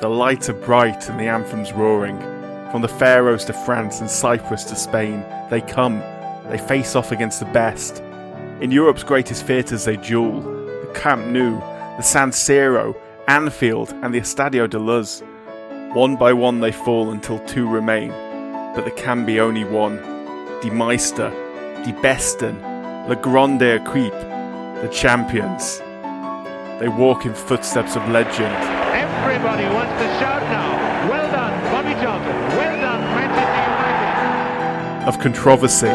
The lights are bright and the anthem's roaring. From the Faroes to France and Cyprus to Spain, they come, they face off against the best. In Europe's greatest theatres they duel, the Camp Nou, the San Siro, Anfield and the Estadio de Luz. One by one they fall until two remain, but there can be only one. Die Meister, Die Besten, Le Grande Equipe, the champions. They walk in footsteps of legend. Everybody wants to shout now. Well done, Bobby Charlton. Well done, Manchester United. Of controversy.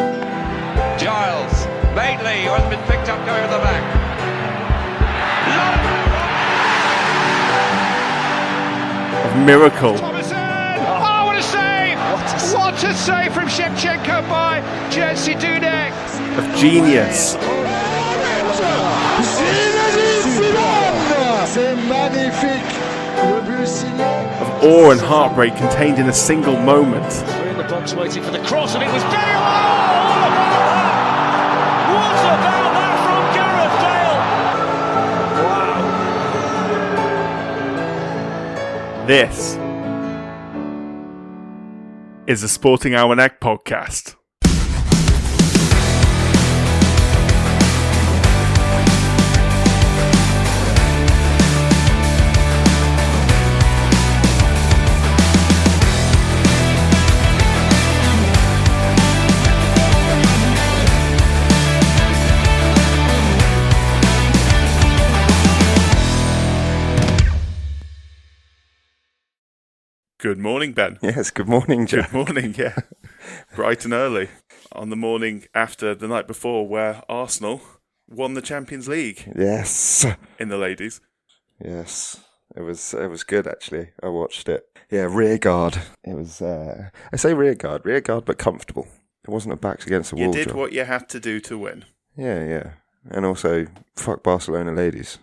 Giles, Madeley, who has been picked up going to the back. Of miracle. Thomason! Oh, what a save! What a save from Shevchenko by Jerzy Dudek. Of genius. Of awe and heartbreak contained in a single moment. We're in the box waiting for the cross, and it was Bale. Oh, what about that from Gareth Bale? Wow. This is the Sporting Almanac podcast. Good morning, Ben. Yes, good morning, Jack. Good morning, yeah. Bright and early on the morning after the night before where Arsenal won the Champions League. Yes. In the ladies. Yes. It was good, actually. I watched it. Yeah, rear guard. It was, I say rear guard but comfortable. It wasn't a backs against the wall You did job. what you had to do to win. Yeah. And also, fuck Barcelona ladies.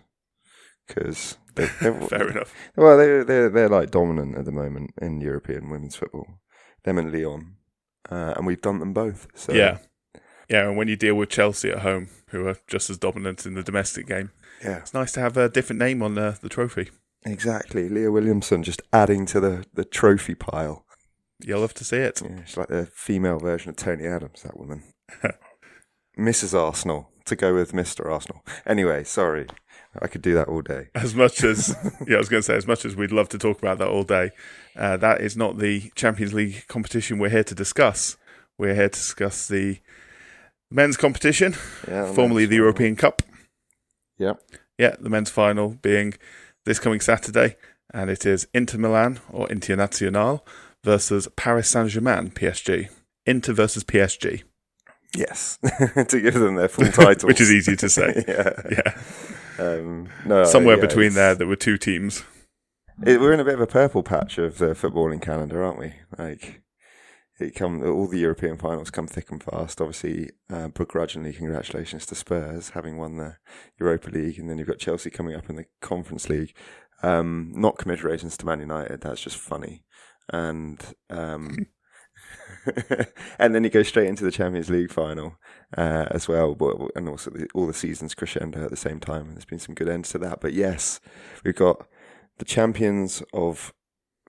Because fair enough. Well, they're like dominant at the moment in European women's football. Them and Lyon, and we've done them both. So. Yeah. And when you deal with Chelsea at home, who are just as dominant in the domestic game, it's nice to have a different name on the trophy. Exactly, Leah Williamson just adding to the trophy pile. You'll have to see it. Yeah, she's like the female version of Tony Adams, that woman. Mrs. Arsenal to go with Mr. Arsenal. Anyway, sorry. I could do that all day. As much as, I was going to say, as much as we'd love to talk about that all day, that is not the Champions League competition we're here to discuss. We're here to discuss the men's competition, formerly the European Cup. Yeah. Yeah, the men's final being this coming Saturday, and it is Inter Milan, or Internazionale, versus Paris Saint-Germain, PSG. Inter versus PSG. Yes, to give them their full titles. Which is easy to say. Yeah. Somewhere between there were two teams. We're in a bit of a purple patch of the footballing calendar, aren't we? Like, all the European finals come thick and fast. Obviously, begrudgingly, congratulations to Spurs having won the Europa League, and then you've got Chelsea coming up in the Conference League. Not commiserations to Man United. That's just funny, and and then you go straight into the Champions League final as well, and also all the seasons crescendo at the same time. There's been some good ends to that, but yes, we've got the champions of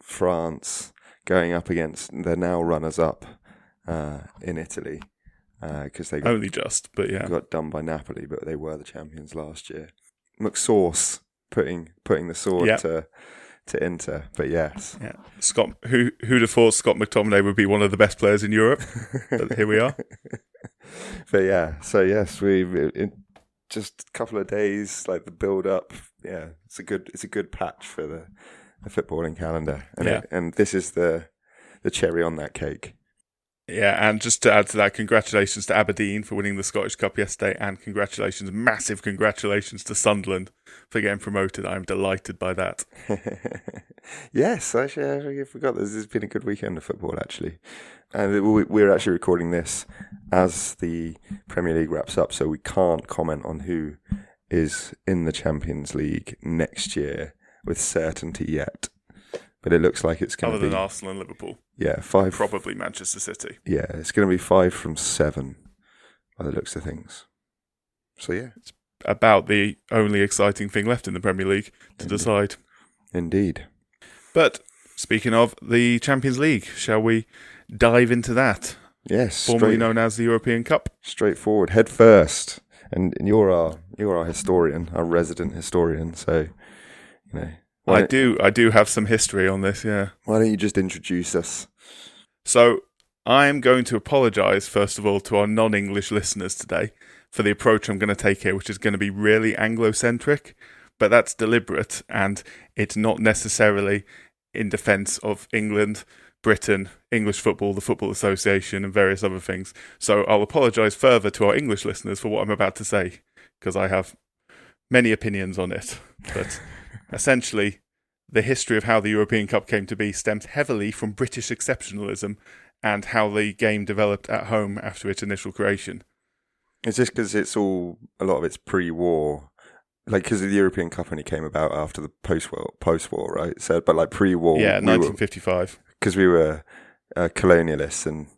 France going up against the now runners-up in Italy because they got done by Napoli, but they were the champions last year. McSauce putting the sword to Inter, but yes. Yeah. Scott, who'd have thought Scott McTominay would be one of the best players in Europe? But here we are. But yeah, so yes, in just a couple of days, like the build up. Yeah, it's a good patch for the footballing calendar, and this is the cherry on that cake. Yeah, and just to add to that, congratulations to Aberdeen for winning the Scottish Cup yesterday, and massive congratulations to Sunderland for getting promoted. I'm delighted by that. Yes, actually, I forgot this has been a good weekend of football, actually. And we're actually recording this as the Premier League wraps up, so we can't comment on who is in the Champions League next year with certainty yet. But it looks like it's going to be... Other than Arsenal and Liverpool. Yeah, 5... Probably Manchester City. Yeah, it's going to be 5 from 7 by the looks of things. So, yeah. It's about the only exciting thing left in the Premier League to decide. Indeed. But speaking of the Champions League, shall we dive into that? Yes, Formerly known as the European Cup. Straightforward, head first. And you're our historian, our resident historian. So, I do have some history on this. Yeah. Why don't you just introduce us? So I'm going to apologise first of all to our non-English listeners today for the approach I'm going to take here, which is going to be really Anglo-centric, but that's deliberate, and it's not necessarily in defence of England, Britain, English football, the Football Association, and various other things. So I'll apologise further to our English listeners for what I'm about to say, because I have many opinions on it. But essentially, the history of how the European Cup came to be stems heavily from British exceptionalism and how the game developed at home after its initial creation. It's just because a lot of it's pre-war. Like, because the European Cup only came about after the post-war, right? So, but like pre-war... Yeah, 1955. Because we were colonialists and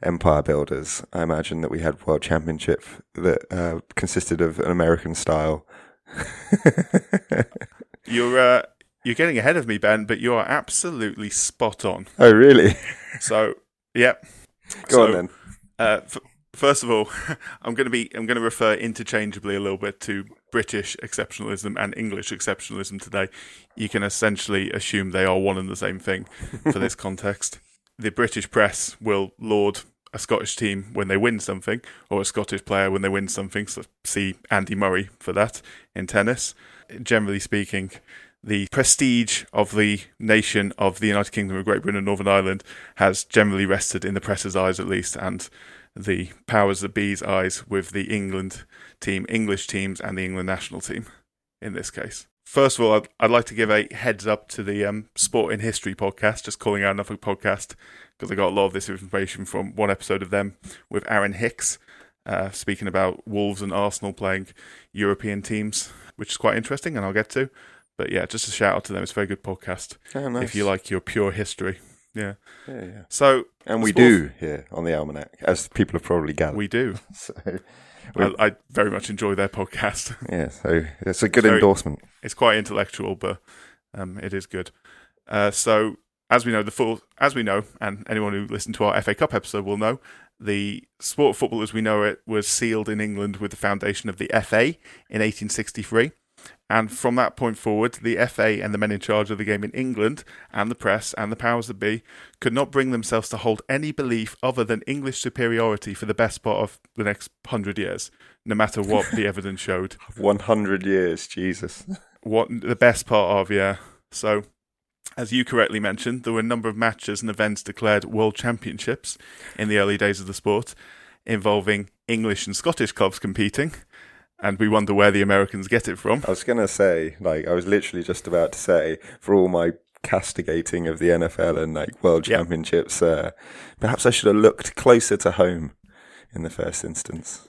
empire builders, I imagine that we had World Championship that consisted of an American style. You're getting ahead of me, Ben, but you are absolutely spot on. Oh, really? So, yeah. Go on then. First of all, I'm going to refer interchangeably a little bit to British exceptionalism and English exceptionalism today. You can essentially assume they are one and the same thing for this context. The British press will laud a Scottish team when they win something, or a Scottish player when they win something. So see Andy Murray for that in tennis. Generally speaking, the prestige of the nation of the United Kingdom of Great Britain and Northern Ireland has generally rested in the press's eyes at least, and the powers that be's eyes with the England team, English teams, and the England national team in this case. First of all, I'd like to give a heads up to the Sport in History podcast, just calling out another podcast, because I got a lot of this information from one episode of them with Aaron Hicks, speaking about Wolves and Arsenal playing European teams, which is quite interesting, and I'll get to. But yeah, just a shout out to them. It's a very good podcast. Oh, nice. If you like your pure history. Yeah. Yeah. So, and we do here on the Almanac, as people have probably gathered. We do. So I very much enjoy their podcast. Yeah, so it's a good endorsement. It's quite intellectual, but it is good. So as we know, and anyone who listened to our FA Cup episode will know, the sport of football as we know it was sealed in England with the foundation of the FA in 1863. And from that point forward, the FA and the men in charge of the game in England, and the press and the powers that be, could not bring themselves to hold any belief other than English superiority for the best part of the next 100 years, no matter what the evidence showed. 100 years, Jesus. What the best part of, yeah. So, as you correctly mentioned, there were a number of matches and events declared world championships in the early days of the sport, involving English and Scottish clubs competing. And we wonder where the Americans get it from. I was going to say, I was literally just about to say, for all my castigating of the NFL and world championships, perhaps I should have looked closer to home in the first instance.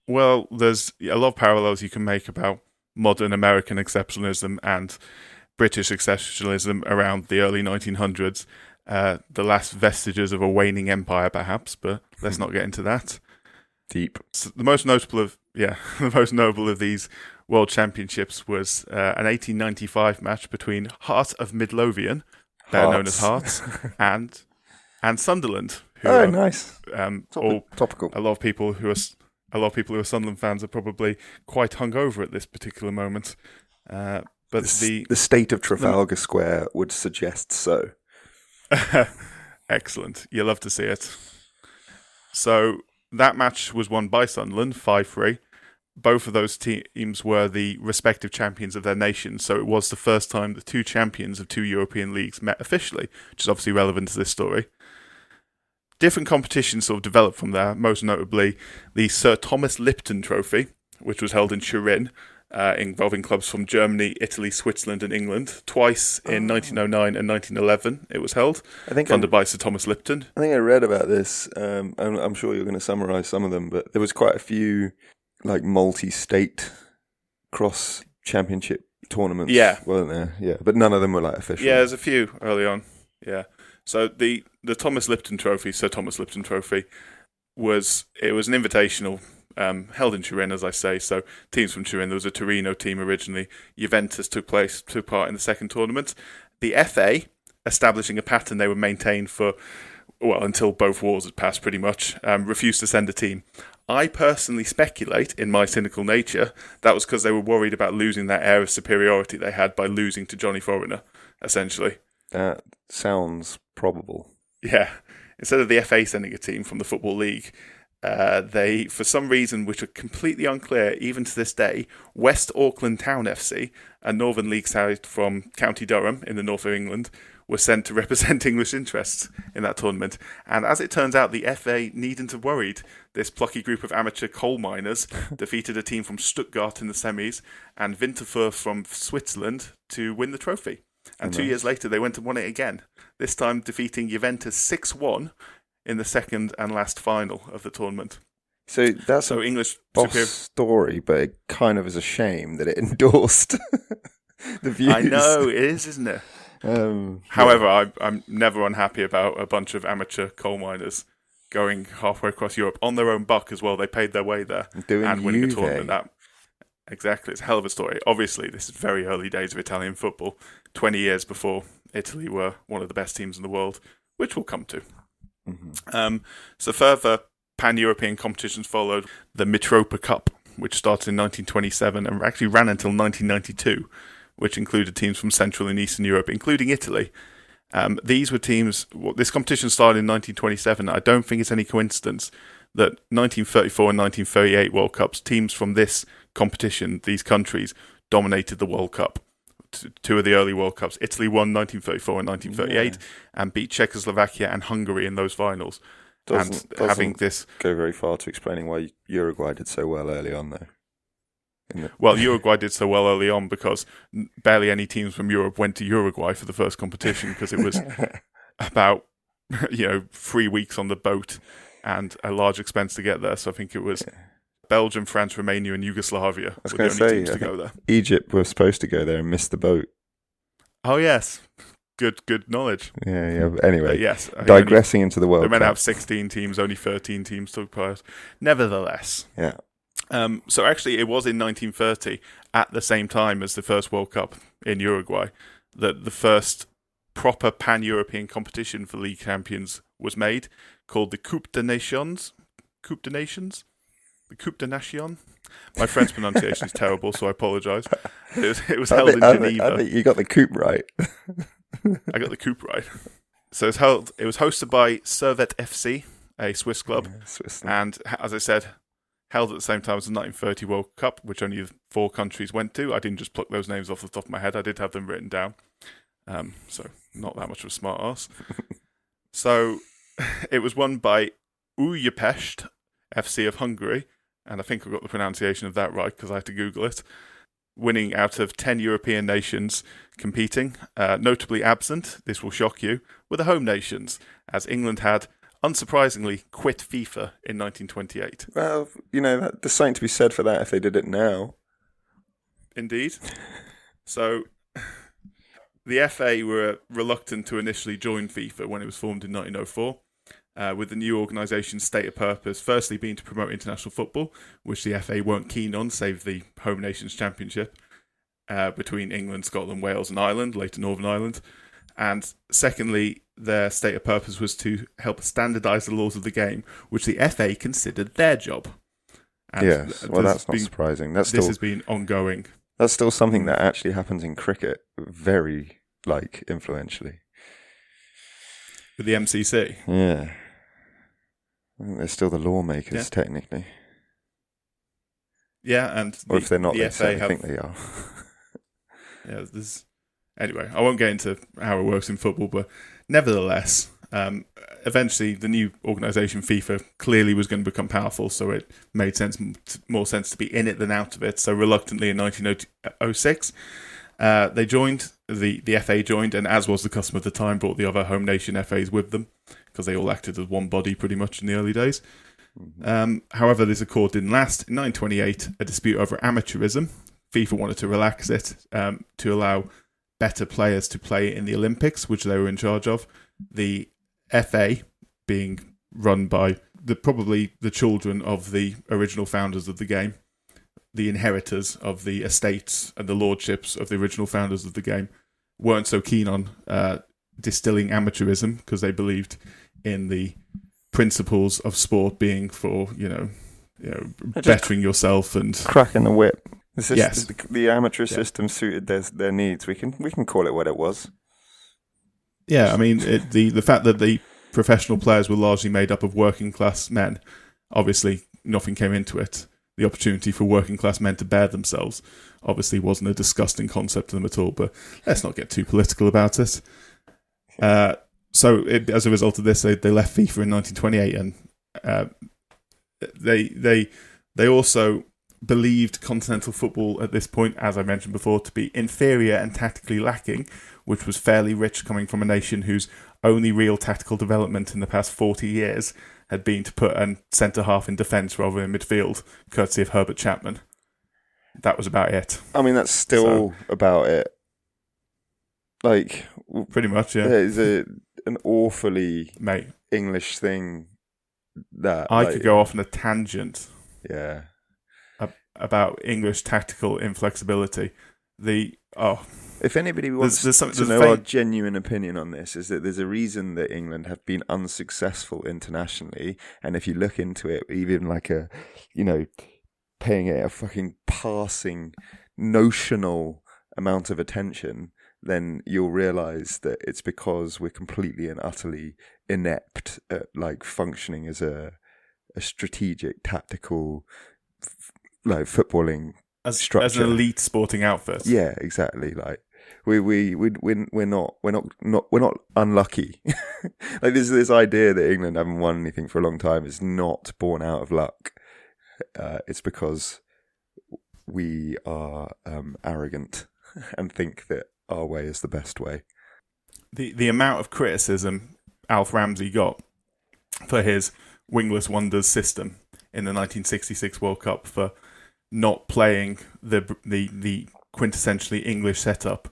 Well, there's a lot of parallels you can make about modern American exceptionalism and British exceptionalism around the early 1900s. The last vestiges of a waning empire, perhaps, but let's not get into that. Deep. So the most notable of these world championships was an 1895 match between Heart of Midlothian, better known as Hearts, and Sunderland. Who nice. Topical. A lot of people who are Sunderland fans are probably quite hungover at this particular moment. But the state of Trafalgar Square would suggest so. Excellent. You love to see it. So that match was won by Sunderland, 5-3. Both of those teams were the respective champions of their nations, so it was the first time the two champions of two European leagues met officially, which is obviously relevant to this story. Different competitions sort of developed from there, most notably the Sir Thomas Lipton Trophy, which was held in Turin, involving clubs from Germany, Italy, Switzerland and England. Twice in 1909 and 1911 it was held, funded by Sir Thomas Lipton. I think I read about this, I'm sure you're going to summarise some of them, but there was quite a few multi-state cross-championship tournaments, weren't there? Yeah, but none of them were official. Yeah, there's a few early on, yeah. So the Thomas Lipton Trophy, Sir Thomas Lipton Trophy, was an invitational held in Turin, as I say. So teams from Turin, there was a Torino team originally. Juventus took part in the second tournament. The FA establishing a pattern they would maintain for, well, until both wars had passed pretty much, refused to send a team. I personally speculate, in my cynical nature, that was because they were worried about losing that air of superiority they had by losing to Johnny Foreigner, essentially. That sounds probable. Yeah. Instead of the FA sending a team from the Football League, they, for some reason which are completely unclear even to this day, West Auckland Town FC, a Northern League side from County Durham in the north of England, were sent to represent English interests in that tournament. And as it turns out, the FA needn't have worried. This plucky group of amateur coal miners defeated a team from Stuttgart in the semis and Winterthur from Switzerland to win the trophy. And 2 years later, they went and won it again, this time defeating Juventus 6-1 in the second and last final of the tournament. So that's so English boss story, but it kind of is a shame that it endorsed the views. I know, it is, isn't it? However, I'm never unhappy about a bunch of amateur coal miners going halfway across Europe on their own buck as well. They paid their way there and winning a tournament. Exactly, it's a hell of a story. Obviously, this is very early days of Italian football, 20 years before Italy were one of the best teams in the world, which we'll come to. Mm-hmm. So further pan-European competitions followed. The Mitropa Cup, which started in 1927 and actually ran until 1992, which included teams from Central and Eastern Europe, including Italy. These were teams. This competition started in 1927. I don't think it's any coincidence that 1934 and 1938 World Cups, teams from this competition, these countries, dominated the World Cup. Two of the early World Cups. Italy won 1934 and 1938 and beat Czechoslovakia and Hungary in those finals. Doesn't having this go very far to explaining why Uruguay did so well early on, though. Well, Uruguay did so well early on because barely any teams from Europe went to Uruguay for the first competition because it was about 3 weeks on the boat and a large expense to get there. So I think it was Belgium, France, Romania, and Yugoslavia were the only teams to go there. Egypt were supposed to go there and missed the boat. Oh yes, good knowledge. Yeah. Anyway, yes, digressing into the World Cup. They meant to have 16 teams, only 13 teams took part. Nevertheless, yeah. So actually, it was in 1930, at the same time as the first World Cup in Uruguay, that the first proper pan-European competition for league champions was made, called the Coupe des Nations. Coupe des Nations? The Coupe des Nations? My French pronunciation is terrible, so I apologise. It was held in Geneva. I think you got the coupe right. I got the coupe right. So it was hosted by Servette FC, a Swiss club, and as I said, held at the same time as the 1930 World Cup, which only 4 countries went to. I didn't just pluck those names off the top of my head. I did have them written down. So not that much of a smart ass. So it was won by Újpest FC of Hungary, and I think I got the pronunciation of that right because I had to Google it. Winning out of 10 European nations competing. Notably absent, this will shock you, were the home nations, as England had unsurprisingly quit FIFA in 1928. Well, there's something to be said for that if they did it now. Indeed. So, the FA were reluctant to initially join FIFA when it was formed in 1904, with the new organisation's stated purpose firstly being to promote international football, which the FA weren't keen on, save the Home Nations Championship between England, Scotland, Wales and Ireland, later Northern Ireland. And secondly, their stated purpose was to help standardise the laws of the game, which the FA considered their job. And yes, well, that's not surprising. This has been ongoing. That's still something that actually happens in cricket, very, influentially. With the MCC? Yeah. I think they're still the lawmakers, technically. Yeah, and or if they're not, I think they are. Yeah, anyway, I won't get into how it works in football, but nevertheless, eventually the new organisation, FIFA, clearly was going to become powerful, so it made more sense to be in it than out of it. So reluctantly in 1906, they joined, the FA joined, and as was the custom of the time, brought the other home nation FAs with them, because they all acted as one body pretty much in the early days. Mm-hmm. However, this accord didn't last. In 1928, a dispute over amateurism, FIFA wanted to relax it to allow better players to play in the Olympics, which they were in charge of. The FA, being run by probably the children of the original founders of the game, the inheritors of the estates and the lordships of the original founders of the game, weren't so keen on distilling amateurism because they believed in the principles of sport being for bettering yourself and cracking the whip. Yes. The amateur system suited their needs. We can call it what it was. Yeah, I mean the fact that the professional players were largely made up of working class men. Obviously, nothing came into it. The opportunity for working class men to bear themselves obviously wasn't a disgusting concept to them at all. But let's not get too political about it. So as a result of this, they left FIFA in 1928, and they also believed continental football at this point, as I mentioned before, to be inferior and tactically lacking, which was fairly rich coming from a nation whose only real tactical development in the past 40 years had been to put a centre-half in defence rather than midfield, courtesy of Herbert Chapman. That was about it. I mean, that's still about it. Like, pretty much, yeah. It's an awfully English thing that I could go off on a tangent. Yeah. About English tactical inflexibility. If anybody wants to know our genuine opinion on this, is that there's a reason that England have been unsuccessful internationally, and if you look into it, even like paying it a fucking passing notional amount of attention, then you'll realise that it's because we're completely and utterly inept at like functioning as a strategic, tactical, footballing structure. As an elite sporting outfit. Yeah, exactly. Like we're not unlucky. Like this idea that England haven't won anything for a long time is not born out of luck. It's because we are arrogant and think that our way is the best way. The amount of criticism Alf Ramsey got for his wingless wonders system in the 1966 World Cup for not playing the quintessentially English setup.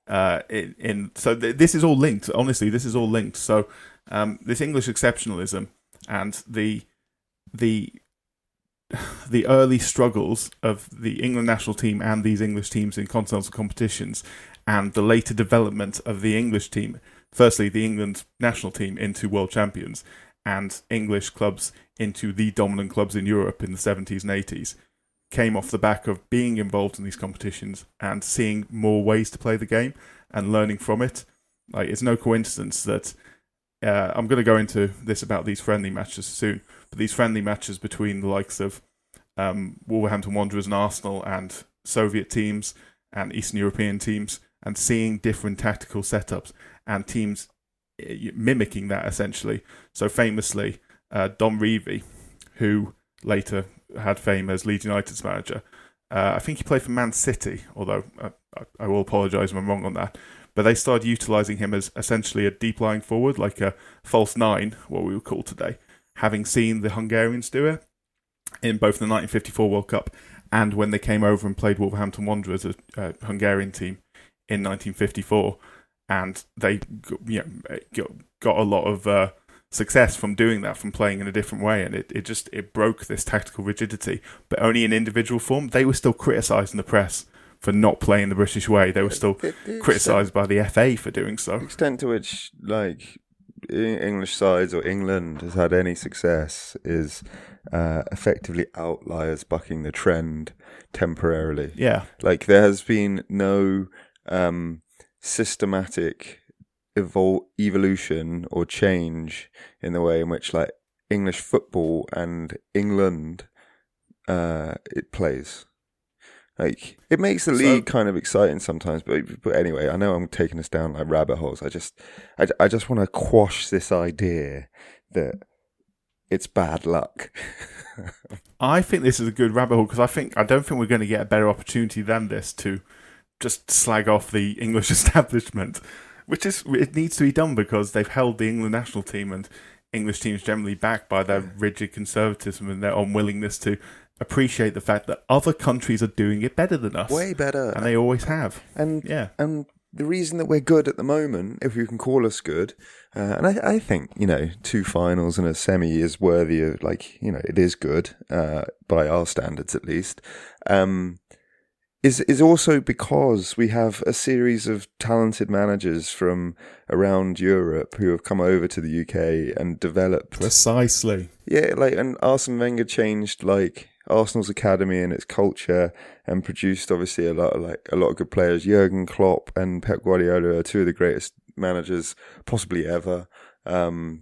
This is all linked. Honestly, this is all linked. So this English exceptionalism and the early struggles of the England national team and these English teams in continental competitions, and the later development of the English team, firstly the England national team into world champions, and English clubs into the dominant clubs in Europe in the 70s and 80s, came off the back of being involved in these competitions and seeing more ways to play the game and learning from it. Like, it's no coincidence that I'm going to go into this about these friendly matches soon, but these friendly matches between the likes of Wolverhampton Wanderers and Arsenal and Soviet teams and Eastern European teams, and seeing different tactical setups and teams mimicking that essentially. So famously, Don Revie, who later had fame as Leeds United's manager, I think he played for Man City, although I will apologise if I'm wrong on that. But they started utilising him as essentially a deep-lying forward, like a false nine, what we would call today, having seen the Hungarians do it in both the 1954 World Cup and when they came over and played Wolverhampton Wanderers, a Hungarian team, in 1954. And they got a lot of success from doing that, from playing in a different way, and it broke this tactical rigidity, but only in individual form. They were still criticised in the press for not playing the British way. They were still criticised by the FA for doing so. The extent to which, like, English sides or England has had any success is effectively outliers bucking the trend temporarily. Yeah. Like, there has been no systematic evolution or change in the way in which, like, English football and England it plays. Like, it makes the league kind of exciting sometimes, but anyway, I know I'm taking us down like rabbit holes. I just want to quash this idea that it's bad luck. I think this is a good rabbit hole because I don't think we're going to get a better opportunity than this to just slag off the English establishment, it needs to be done because they've held the England national team and English teams generally back by their rigid conservatism and their unwillingness to appreciate the fact that other countries are doing it better than us. Way better. And they always have. And the reason that we're good at the moment, if you can call us good, and I think, 2 finals and a semi is worthy of, like, it is good, by our standards at least, is also because we have a series of talented managers from around Europe who have come over to the UK and developed. Precisely. Yeah, and Arsene Wenger changed Arsenal's academy and its culture, and produced obviously a lot of good players. Jurgen Klopp and Pep Guardiola are two of the greatest managers possibly ever. That's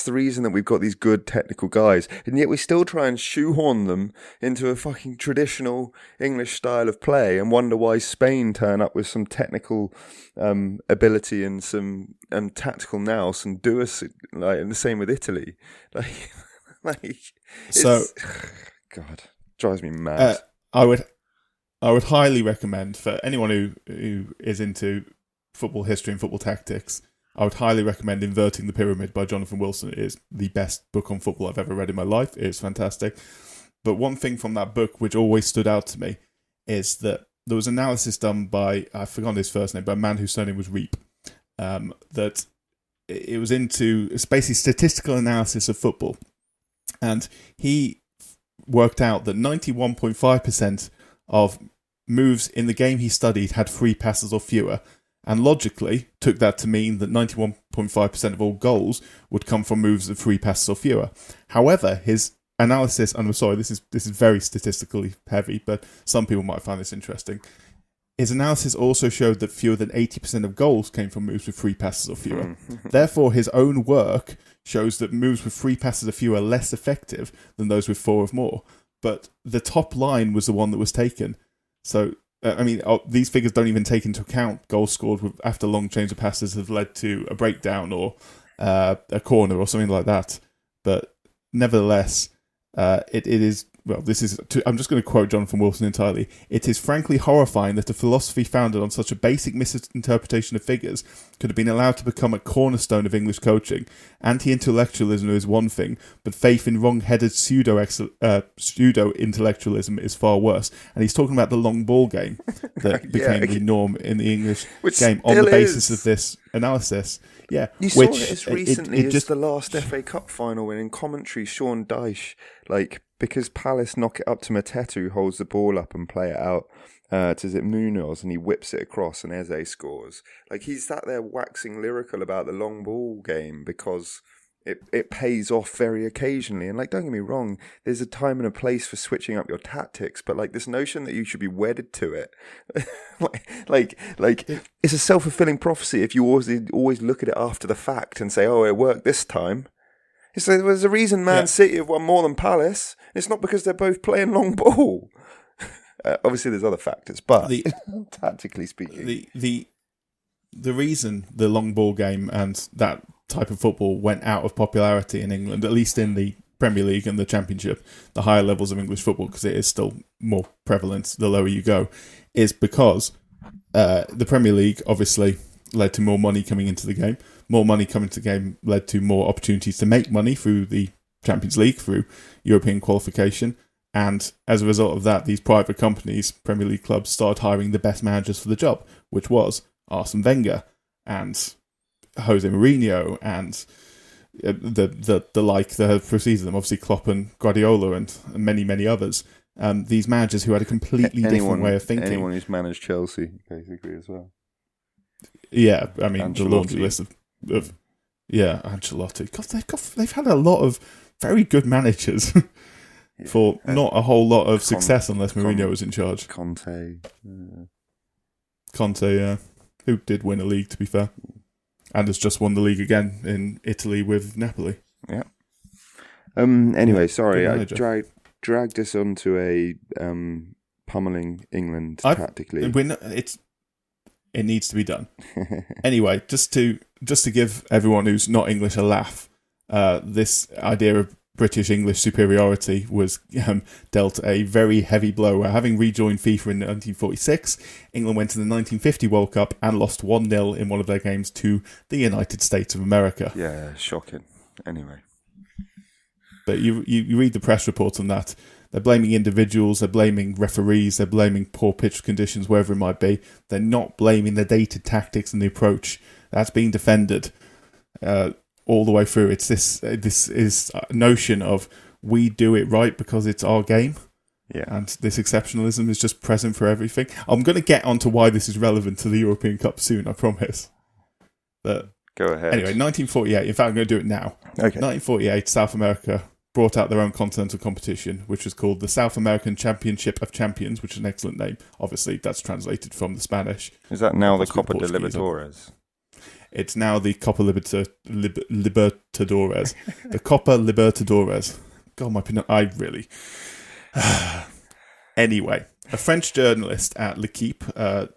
the reason that we've got these good technical guys, and yet we still try and shoehorn them into a fucking traditional English style of play, and wonder why Spain turn up with some technical ability and some tactical nous and do us and the same with Italy. God, drives me mad. I would highly recommend for anyone who is into football history and football tactics. I would highly recommend Inverting the Pyramid by Jonathan Wilson. It is the best book on football I've ever read in my life. It's fantastic. But one thing from that book which always stood out to me is that there was analysis done by, I've forgotten his first name, but a man whose surname was Reap. That it was it's basically statistical analysis of football. And he worked out that 91.5% of moves in the game he studied had 3 passes or fewer. And logically took that to mean that 91.5% of all goals would come from moves of 3 passes or fewer. However, his analysis, and I'm sorry, this is very statistically heavy, but some people might find this interesting. His analysis also showed that fewer than 80% of goals came from moves with 3 passes or fewer. Therefore, his own work shows that moves with 3 passes or fewer are less effective than those with 4 or more. But the top line was the one that was taken. So, these figures don't even take into account goals scored after long change of passes have led to a breakdown or a corner or something like that. But nevertheless, it is... Well, I'm just going to quote Jonathan Wilson entirely. It is frankly horrifying that a philosophy founded on such a basic misinterpretation of figures could have been allowed to become a cornerstone of English coaching. Anti-intellectualism is one thing, but faith in wrong-headed pseudo-intellectualism is far worse. And he's talking about the long ball game that became the norm in the English game on the basis of this analysis. Yeah, you saw it as recently as the last FA Cup final when in commentary Sean Dyche, because Palace knock it up to Mateta, who holds the ball up and play it out to Munoz, and he whips it across and Eze scores. He's sat there waxing lyrical about the long ball game because it pays off very occasionally. And don't get me wrong, there's a time and a place for switching up your tactics, but this notion that you should be wedded to it, it's a self-fulfilling prophecy if you always look at it after the fact and say, oh, it worked this time. There's a reason Man City have won more than Palace. It's not because they're both playing long ball. Obviously, there's other factors, but tactically speaking, the reason the long ball game and that type of football went out of popularity in England, at least in the Premier League and the Championship, the higher levels of English football, because it is still more prevalent the lower you go, is because the Premier League obviously led to more money coming into the game. More money coming to the game led to more opportunities to make money through the Champions League, through European qualification. And as a result of that, these private companies, Premier League clubs, started hiring the best managers for the job, which was Arsene Wenger and Jose Mourinho and the like that have preceded them. Obviously, Klopp and Guardiola and many, many others. These managers who had a completely different way of thinking. Anyone who's managed Chelsea, basically, as well. Yeah, the laundry list of Ancelotti. God, they've had a lot of very good managers for not a whole lot of success unless Mourinho was in charge. Conte, who did win a league, to be fair, and has just won the league again in Italy with Napoli. Yeah. Anyway, sorry, I dragged us onto a pummeling England tactically. It needs to be done. Anyway, just to give everyone who's not English a laugh, this idea of British English superiority was dealt a very heavy blow. Having rejoined FIFA in 1946, England went to the 1950 World Cup and lost 1-0 in one of their games to the United States of America. Yeah, shocking. Anyway. But you read the press reports on that. They're blaming individuals, they're blaming referees, they're blaming poor pitch conditions, wherever it might be. They're not blaming the dated tactics and the approach. That's being defended all the way through. It's this is notion of we do it right because it's our game. Yeah. And this exceptionalism is just present for everything. I'm going to get onto why this is relevant to the European Cup soon, I promise. But go ahead. Anyway, 1948. In fact, I'm going to do it now. Okay. 1948, South America brought out their own continental competition, which was called the South American Championship of Champions, which is an excellent name. Obviously, that's translated from the Spanish. Is that now the Possibly Copa de Portuguese. Libertadores? It's now the Copa Libertadores. The Copa Libertadores. God, I really... Anyway, a French journalist at L'Equipe,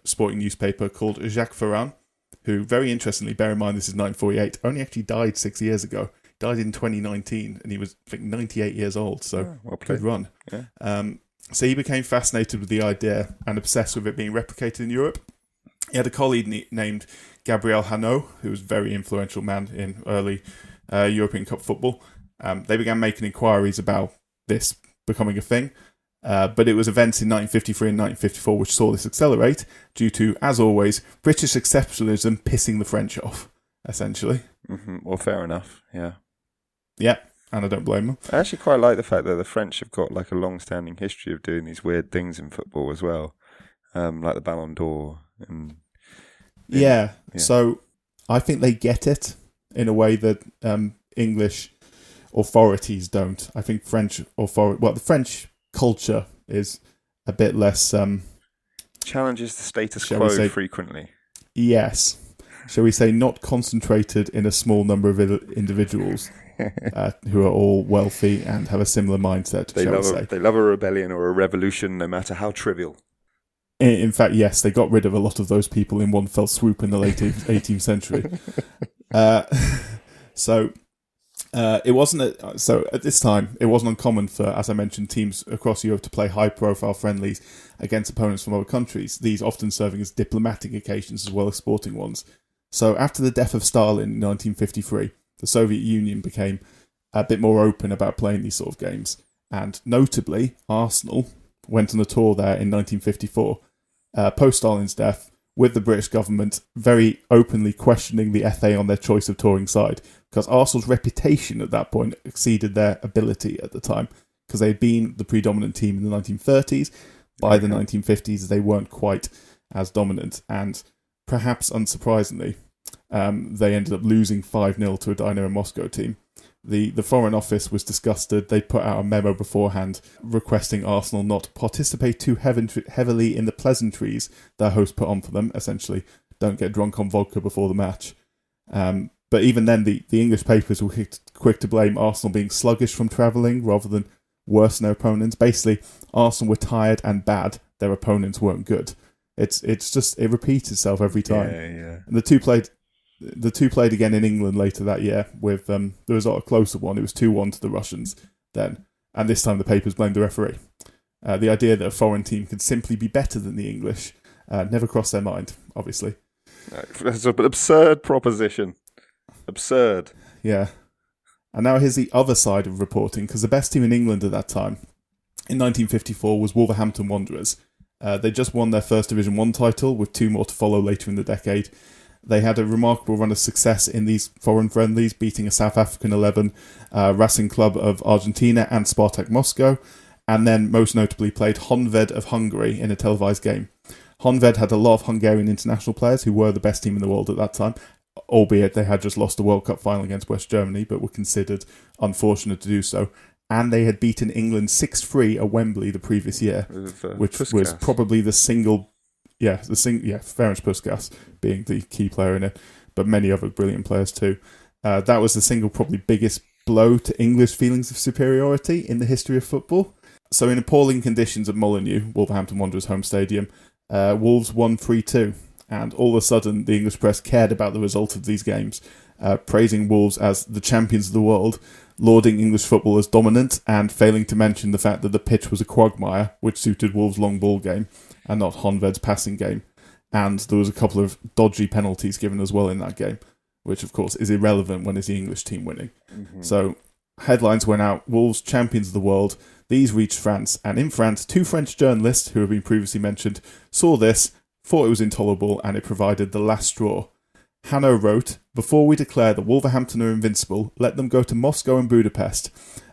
sporting newspaper, called Jacques Ferrand, who, very interestingly, bear in mind this is 1948, only actually died 6 years ago. Died in 2019, and he was, I think, 98 years old, so good run. Yeah. So he became fascinated with the idea and obsessed with it being replicated in Europe. He had a colleague named Gabriel Hanot, who was a very influential man in early European Cup football. They began making inquiries about this becoming a thing, but it was events in 1953 and 1954 which saw this accelerate due to, as always, British exceptionalism pissing the French off, essentially. Mm-hmm. Well, fair enough, yeah. Yeah, and I don't blame them. I actually quite like the fact that the French have got like a long-standing history of doing these weird things in football as well, like the Ballon d'Or. And yeah, so I think they get it in a way that English authorities don't. I think the French culture is a bit less... challenges the status quo frequently. Yes. Shall we say not concentrated in a small number of individuals who are all wealthy and have a similar mindset, They love a rebellion or a revolution, no matter how trivial. In fact, yes, they got rid of a lot of those people in one fell swoop in the late 18th century. So at this time, it wasn't uncommon for, as I mentioned, teams across Europe to play high-profile friendlies against opponents from other countries, these often serving as diplomatic occasions as well as sporting ones. So after the death of Stalin in 1953, the Soviet Union became a bit more open about playing these sort of games. And notably, Arsenal went on a tour there in 1954, post-Stalin's death, with the British government very openly questioning the FA on their choice of touring side, because Arsenal's reputation at that point exceeded their ability at the time, because they had been the predominant team in the 1930s. By the 1950s, they weren't quite as dominant, and perhaps unsurprisingly, they ended up losing 5-0 to a Dynamo Moscow team. The Foreign Office was disgusted. They put out a memo beforehand requesting Arsenal not participate too heavily in the pleasantries their host put on for them. Essentially, don't get drunk on vodka before the match. But even then, the English papers were quick to blame Arsenal being sluggish from travelling rather than worse than their opponents. Basically, Arsenal were tired and bad. Their opponents weren't good. It repeats itself every time. Yeah. And the two played again in England later that year with the result a closer one. It was 2-1 to the Russians then. And this time the papers blamed the referee. The idea that a foreign team could simply be better than the English never crossed their mind, obviously. That's an absurd proposition. Absurd. Yeah. And now here's the other side of reporting, because the best team in England at that time, in 1954, was Wolverhampton Wanderers. They just won their first Division 1 title, with 2 more to follow later in the decade. They had a remarkable run of success in these foreign friendlies, beating a South African 11, Racing Club of Argentina and Spartak Moscow, and then most notably played Honved of Hungary in a televised game. Honved had a lot of Hungarian international players who were the best team in the world at that time, albeit they had just lost the World Cup final against West Germany, but were considered unfortunate to do so. And they had beaten England 6-3 at Wembley the previous year, which was probably the single... Ferenc Puskas being the key player in it, but many other brilliant players too. That was the single probably biggest blow to English feelings of superiority in the history of football. So in appalling conditions at Molineux, Wolverhampton Wanderers' home stadium, Wolves won 3-2, and all of a sudden the English press cared about the result of these games, praising Wolves as the champions of the world, lauding English football as dominant, and failing to mention the fact that the pitch was a quagmire, which suited Wolves' long ball game, and not Honved's passing game. And there was a couple of dodgy penalties given as well in that game, which of course is irrelevant when it's the English team winning. Mm-hmm. So headlines went out, Wolves champions of the world. These reached France, and in France, 2 French journalists, who have been previously mentioned, saw this, thought it was intolerable, and it provided the last straw. Hanno wrote, "Before we declare that Wolverhampton are invincible, let them go to Moscow and Budapest.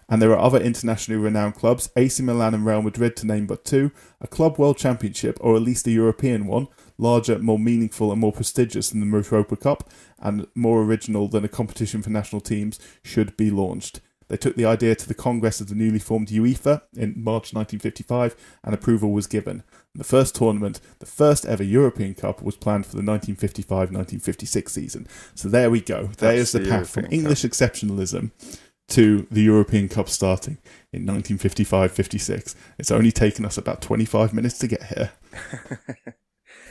And there are other internationally renowned clubs, AC Milan and Real Madrid to name but two, a Club World Championship, or at least a European one, larger, more meaningful and more prestigious than the Europa Cup, and more original than a competition for national teams, should be launched. They took the idea to the Congress of the newly formed UEFA in March 1955, and approval was given. The first tournament, the first ever European Cup, was planned for the 1955-1956 season. So there we go. There's the path from English exceptionalism to the European Cup starting in 1955-56. It's only taken us about 25 minutes to get here.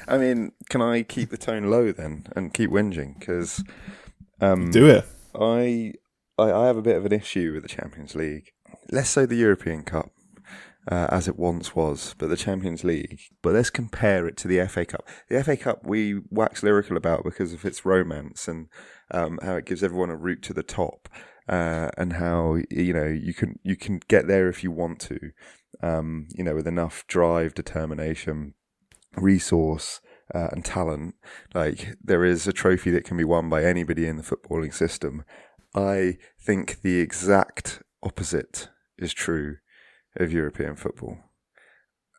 I mean, can I keep the tone low then and keep whinging? Because do it. I have a bit of an issue with the Champions League. Less so the European Cup, as it once was, but the Champions League. But let's compare it to the FA Cup. The FA Cup we wax lyrical about because of its romance and how it gives everyone a route to the top. And how you can get there if you want to, with enough drive, determination, resource, and talent. Like, there is a trophy that can be won by anybody in the footballing system. I think the exact opposite is true of European football.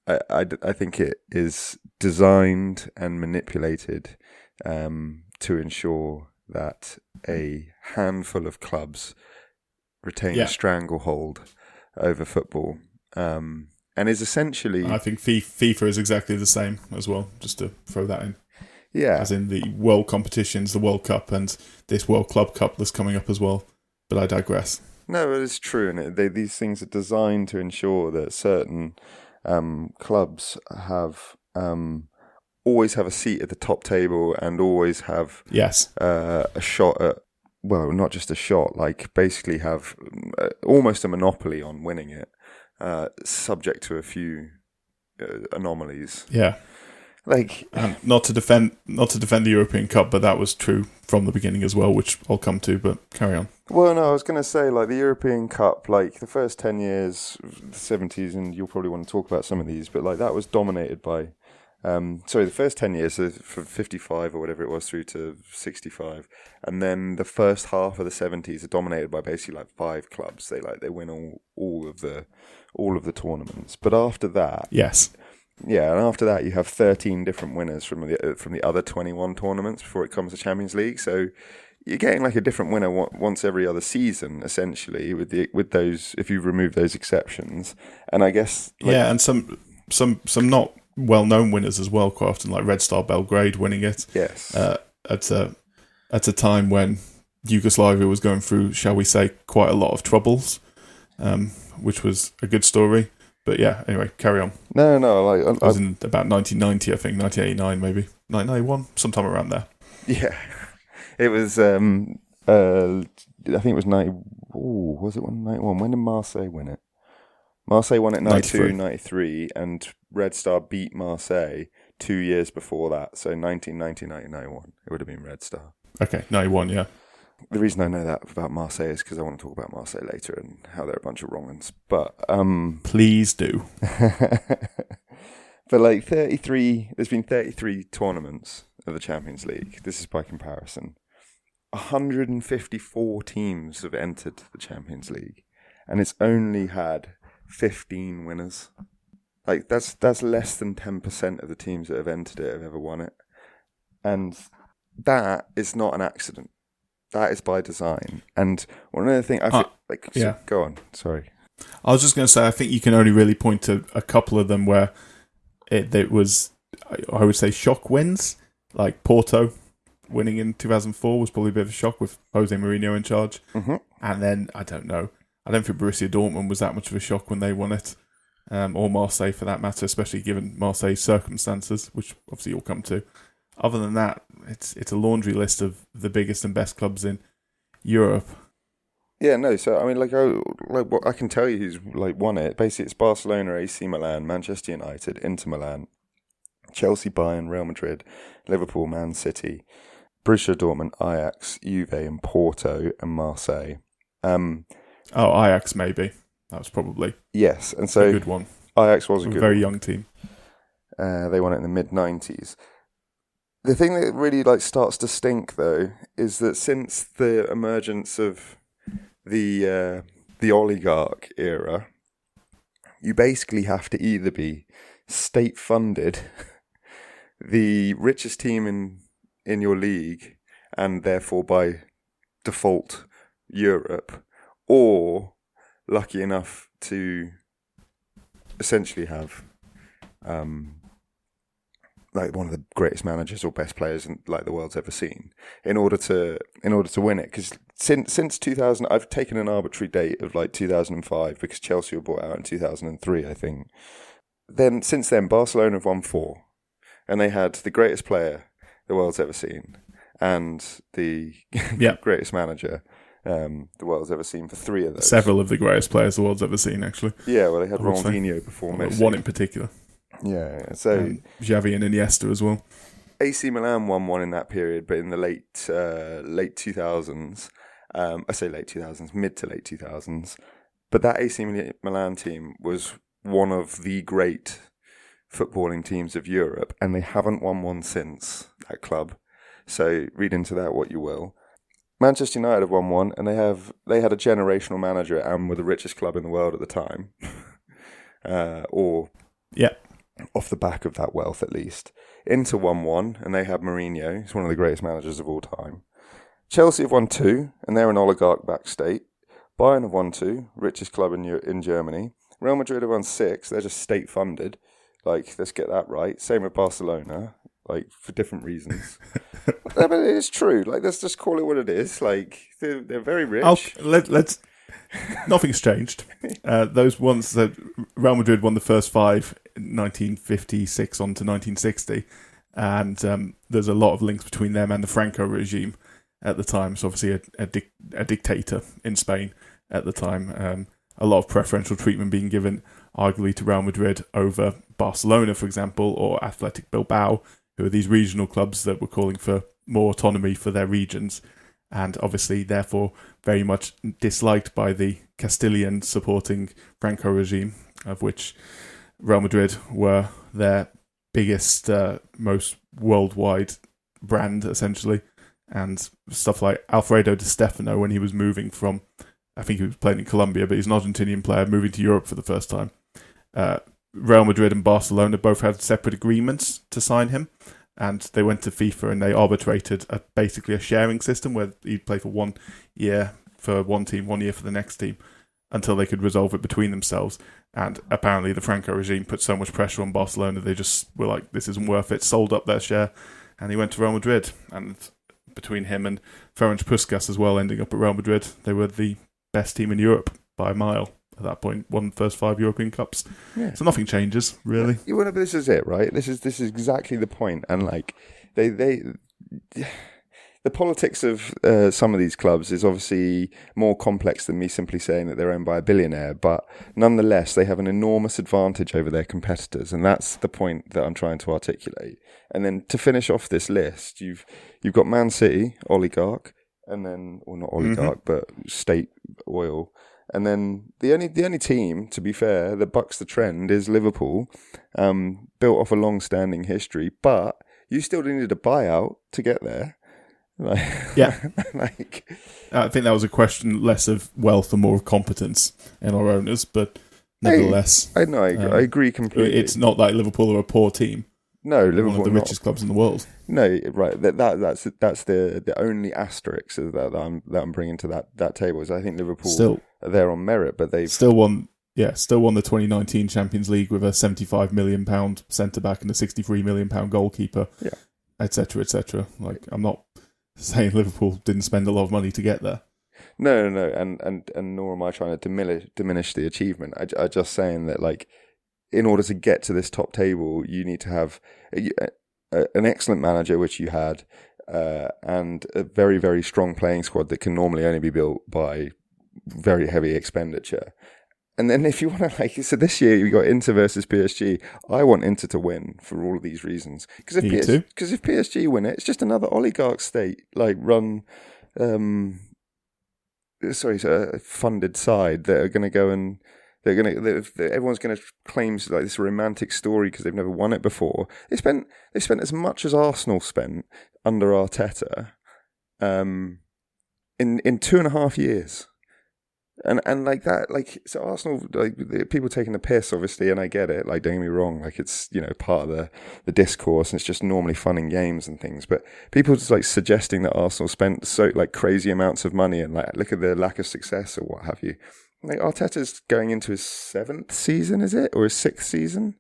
I think it is designed and manipulated to ensure that a handful of clubs retain a stranglehold over football, and is essentially... I think FIFA is exactly the same as well, just to throw that in. Yeah. As in the world competitions, the World Cup, and this World Club Cup that's coming up as well. But I digress. No, it is true, and these things are designed to ensure that certain clubs have... always have a seat at the top table and always have a shot at, well, not just a shot, like basically have almost a monopoly on winning it, subject to a few anomalies. Yeah. Like, not to defend the European Cup, but that was true from the beginning as well, which I'll come to, but carry on. Well, no, I was going to say, like, the European Cup, like, the first 10 years, the 70s, and you'll probably want to talk about some of these, but, like, that was dominated by... the first 10 years, so from 55 or whatever it was through to 65, and then the first half of the 70s are dominated by basically like 5 clubs. They win all of the tournaments. But after that, and after that you have 13 different winners from the other 21 tournaments before it comes to Champions League. So you're getting like a different winner once every other season, essentially, with those, if you remove those exceptions. And I guess and some not well-known winners as well, quite often, like Red Star Belgrade winning it. Yes. At a time when Yugoslavia was going through, shall we say, quite a lot of troubles, which was a good story. But yeah, anyway, carry on. No, it was in about 1990, I think, 1989 maybe, 1991, sometime around there. Yeah, it was. I think it was 90. Oh, was it 91? When did Marseille win it? Marseille won it 92, 93, and Red Star beat Marseille 2 years before that. So 1990, 1991. It would have been Red Star. Okay, 91, yeah. The reason I know that about Marseille is because I want to talk about Marseille later and how they're a bunch of wrong-uns. But please do. But like 33, there's been 33 tournaments of the Champions League. This is by comparison. 154 teams have entered the Champions League, and it's only had 15 winners. Like that's less than 10% of the teams that have entered it have ever won it, and that is not an accident. That is by design. And one other thing, go on. Sorry, I was just going to say, I think you can only really point to a couple of them where it was, I would say, shock wins. Like Porto winning in 2004 was probably a bit of a shock with Jose Mourinho in charge. Mm-hmm. And then I don't think Borussia Dortmund was that much of a shock when they won it, or Marseille for that matter, especially given Marseille's circumstances, which obviously you'll come to. Other than that, it's a laundry list of the biggest and best clubs in Europe. Yeah, no. So I mean, what I can tell you who's won it. Basically, it's Barcelona, AC Milan, Manchester United, Inter Milan, Chelsea, Bayern, Real Madrid, Liverpool, Man City, Borussia Dortmund, Ajax, Juve, and Porto, and Marseille. Ajax maybe. That was probably yes, and so a good one. Ajax was a good very one. young team. They won it in the mid-90s. The thing that really starts to stink though is that since the emergence of the the oligarch era, you basically have to either be state-funded, the richest team in your league, and therefore by default Europe, or lucky enough to essentially have like one of the greatest managers or best players like the world's ever seen in order to win it. Because since 2000, I've taken an arbitrary date of like 2005 because Chelsea were bought out in 2003, I think. Then since then, Barcelona have won 4, and they had the greatest player the world's ever seen and the greatest manager the world's ever seen for 3 of those. Several of the greatest players the world's ever seen, actually. Yeah, well, they had Ronaldinho before Messi. One in particular. Yeah, so Xavi and Iniesta as well. AC Milan won one in that period, but in the late 2000s, I say late 2000s, mid to late 2000s. But that AC Milan team was one of the great footballing teams of Europe, and they haven't won one since, that club. So read into that what you will. Manchester United have won one, and they had a generational manager and were the richest club in the world at the time. Off the back of that wealth, at least. Inter won one, and they had Mourinho. He's one of the greatest managers of all time. Chelsea have won 2, and they're an oligarch-backed state. Bayern have won 2, richest club in Germany. Real Madrid have won 6, they're just state-funded. Like, let's get that right. Same with Barcelona, like, for different reasons. But it's true. Like, let's just call it what it is. Like, they're very rich. Let's... Nothing's changed. Those ones that Real Madrid won the first 5 in 1956 on to 1960, and there's a lot of links between them and the Franco regime at the time. So obviously a dictator in Spain at the time. A lot of preferential treatment being given arguably to Real Madrid over Barcelona, for example, or Athletic Bilbao, who are these regional clubs that were calling for more autonomy for their regions, and obviously therefore very much disliked by the Castilian supporting Franco regime, of which Real Madrid were their biggest, most worldwide brand, essentially. And stuff like Alfredo Di Stefano, when he was moving from, I think he was playing in Colombia, but he's an Argentinian player moving to Europe for the first time. Real Madrid and Barcelona both had separate agreements to sign him, and they went to FIFA and they arbitrated basically a sharing system where he'd play for 1 year for one team, 1 year for the next team, until they could resolve it between themselves. And apparently the Franco regime put so much pressure on Barcelona, they just were like, this isn't worth it, sold up their share, and he went to Real Madrid. And between him and Ferenc Puskas as well, ending up at Real Madrid, they were the best team in Europe by a mile at that point, won the first 5 European Cups. Yeah. So nothing changes, really. Yeah, well, this is it, right? This is exactly the point. And like, the politics of some of these clubs is obviously more complex than me simply saying that they're owned by a billionaire, but nonetheless, they have an enormous advantage over their competitors, and that's the point that I'm trying to articulate. And then to finish off this list, you've got Man City, oligarch, and then, or not oligarch, but state oil. And then the only team, to be fair, that bucks the trend is Liverpool, built off a long-standing history, but you still needed a buyout to get there. Yeah. I think that was a question less of wealth and more of competence in our owners, but nevertheless. I agree completely. It's not like Liverpool are a poor team. No, Liverpool one of the richest clubs in the world. No, right. That's the only asterisk that I'm bringing to that table is I think Liverpool still are there on merit, but they've still won the 2019 Champions League with a £75 million centre back and a £63 million goalkeeper. Yeah, etc. etc. Like, I'm not saying Liverpool didn't spend a lot of money to get there. No, and nor am I trying to diminish the achievement. I'm just saying that, like, in order to get to this top table, you need to have an excellent manager, which you had, and a very, very strong playing squad that can normally only be built by very heavy expenditure. And then if you want to, so this year you got Inter versus PSG. I want Inter to win for all of these reasons. Because if PSG win it, it's just another oligarch state, like run, funded side that are going to go and everyone's going to claim like this romantic story because they've never won it before. They spent as much as Arsenal spent under Arteta, in 2.5 years. And like that, like, so Arsenal, like, people taking the piss, obviously, and I get it, like, don't get me wrong, like, it's, you know, part of the discourse, and it's just normally fun and games and things, but people just, like, suggesting that Arsenal spent so, like, crazy amounts of money and, like, look at their lack of success or what have you. Like, Arteta's going into his 7th season, is it? Or his 6th season?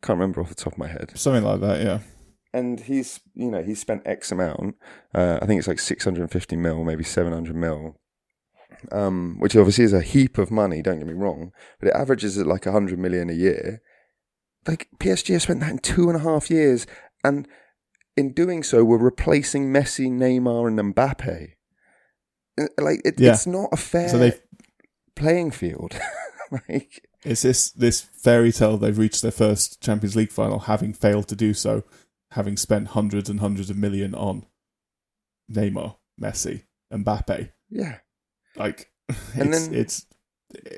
Can't remember off the top of my head. Something like that, yeah. And he's spent X amount, I think it's like 650 mil, maybe 700 mil, which obviously is a heap of money, don't get me wrong, but it averages at like 100 million a year. Like, PSG have spent that in 2.5 years, and in doing so, we're replacing Messi, Neymar, and Mbappe. Like, it's not a fair playing field. Like, it's this fairy tale they've reached their first Champions League final, having failed to do so, having spent hundreds and hundreds of million on Neymar, Messi, Mbappe. Yeah. Like, it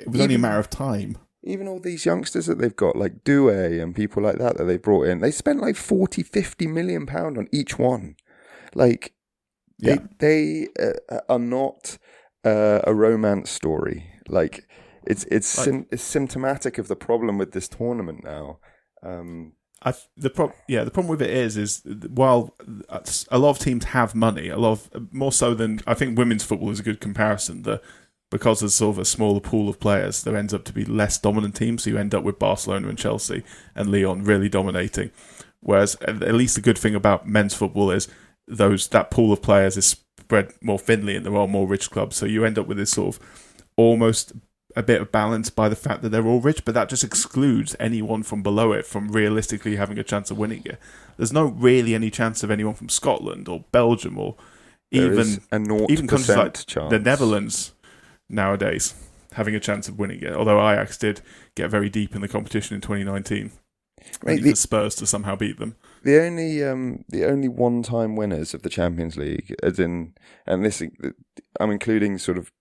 was only a matter of time. Even all these youngsters that they've got, like Doué and people like that they brought in, they spent like 40, 50 million pound on each one. Like, they are not a romance story. Like, it's symptomatic of the problem with this tournament now. The problem with it is while a lot of teams have money, more so than, I think women's football is a good comparison, that because there's sort of a smaller pool of players, there ends up to be less dominant teams, so you end up with Barcelona and Chelsea and Lyon really dominating. Whereas at least the good thing about men's football is that pool of players is spread more thinly and there are more rich clubs, so you end up with this sort of almost a bit of balance by the fact that they're all rich, but that just excludes anyone from below it from realistically having a chance of winning it. There's no really any chance of anyone from Scotland or Belgium or even countries like the Netherlands nowadays having a chance of winning it, although Ajax did get very deep in the competition in 2019. The Spurs to somehow beat them. The only one-time winners of the Champions League, I'm including sort of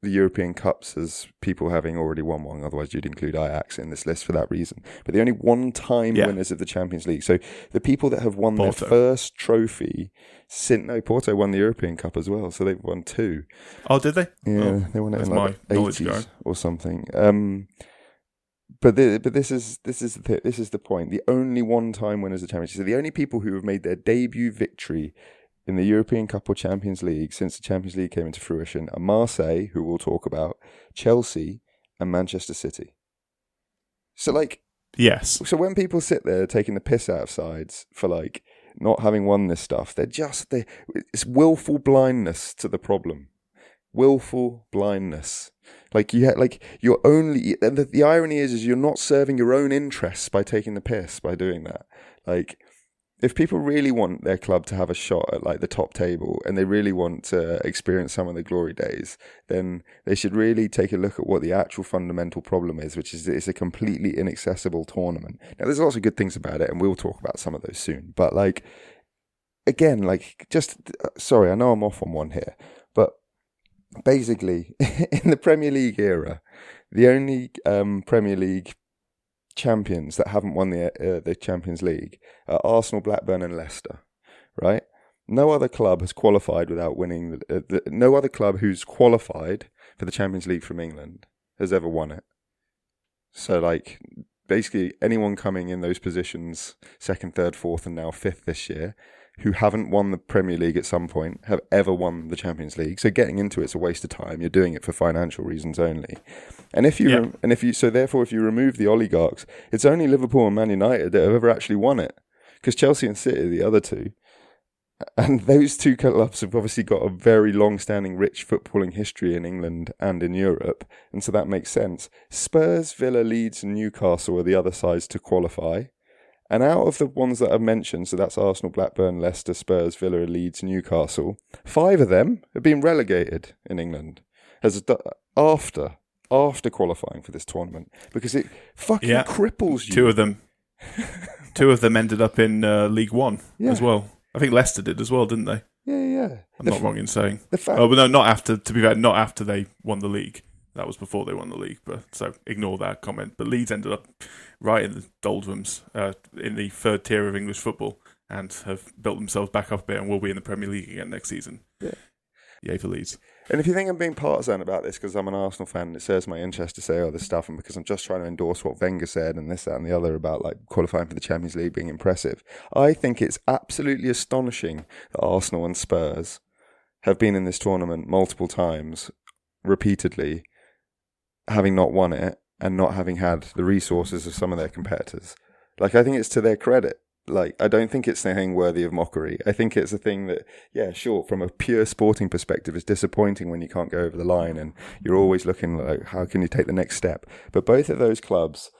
the European Cups as people having already won one, otherwise you'd include Ajax in this list for that reason. But the only one-time winners of the Champions League, so the people that have won their first trophy Porto won the European Cup as well, so they've won 2. Oh, did they? Yeah, they won it in like the 80s or something. But this is the point. The only one-time winners of the Champions League, so the only people who have made their debut victory in the European Cup or Champions League since the Champions League came into fruition are Marseille, who we'll talk about, Chelsea, and Manchester City. So, like, yes. So when people sit there taking the piss out of sides for, like, not having won this stuff, it's willful blindness to the problem. Willful blindness. Like, you're only, the irony is you're not serving your own interests by taking the piss by doing that. Like, if people really want their club to have a shot at, like, the top table and they really want to experience some of the glory days, then they should really take a look at what the actual fundamental problem is, which is it's a completely inaccessible tournament. Now, there's lots of good things about it, and we'll talk about some of those soon. But, like, again, like, sorry, I know I'm off on one here, but basically, in the Premier League era, the only Premier League champions that haven't won the Champions League are Arsenal, Blackburn, and Leicester. Right? No other club has qualified without winning. No other club who's qualified for the Champions League from England has ever won it. So, like, basically, anyone coming in those positions, 2nd, 3rd, 4th, and now 5th this year, who haven't won the Premier League at some point have ever won the Champions League. So getting into it's a waste of time. You're doing it for financial reasons only. And if you remove the oligarchs, it's only Liverpool and Man United that have ever actually won it, because Chelsea and City are the other two. And those two clubs have obviously got a very long-standing, rich footballing history in England and in Europe, and so that makes sense. Spurs, Villa, Leeds, and Newcastle are the other sides to qualify. And out of the ones that I've mentioned, so that's Arsenal, Blackburn, Leicester, Spurs, Villa, Leeds, Newcastle, 5 of them have been relegated in England after qualifying for this tournament, because it fucking cripples you. 2 of them ended up in League One as well. I think Leicester did as well, didn't they? Yeah. I'm not wrong in saying. But no, not after. To be fair, not after they won the league. That was before they won the league, but so ignore that comment. But Leeds ended up right in the doldrums in the 3rd tier of English football and have built themselves back up a bit and will be in the Premier League again next season. UEFA leads. And if you think I'm being partisan about this because I'm an Arsenal fan and it serves my interest to say all this stuff and because I'm just trying to endorse what Wenger said and this, that and the other about like qualifying for the Champions League being impressive, I think it's absolutely astonishing that Arsenal and Spurs have been in this tournament multiple times, repeatedly, having not won it and not having had the resources of some of their competitors. Like, I think it's to their credit. Like, I don't think it's anything worthy of mockery. I think it's a thing that, yeah, sure, from a pure sporting perspective, it's disappointing when you can't go over the line and you're always looking like, how can you take the next step? But both of those clubs,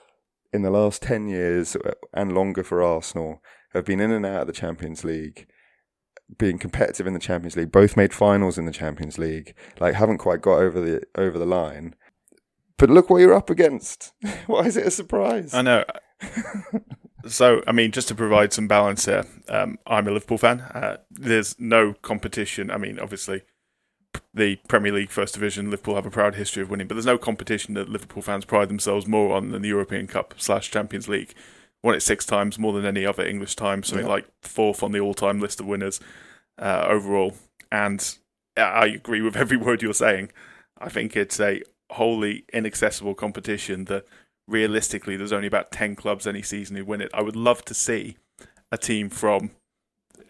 in the last 10 years and longer for Arsenal, have been in and out of the Champions League, being competitive in the Champions League, both made finals in the Champions League, like, haven't quite got over the line. But look what you're up against. Why is it a surprise? I know. So, I mean, just to provide some balance here, I'm a Liverpool fan. There's no competition. I mean, obviously, the Premier League First Division, Liverpool have a proud history of winning, but there's no competition that Liverpool fans pride themselves more on than the European Cup / Champions League. Won it 6 times, more than any other English time, something like 4th on the all-time list of winners overall. And I agree with every word you're saying. I think it's a wholly inaccessible competition that realistically there's only about 10 clubs any season who win it. I would love to see a team from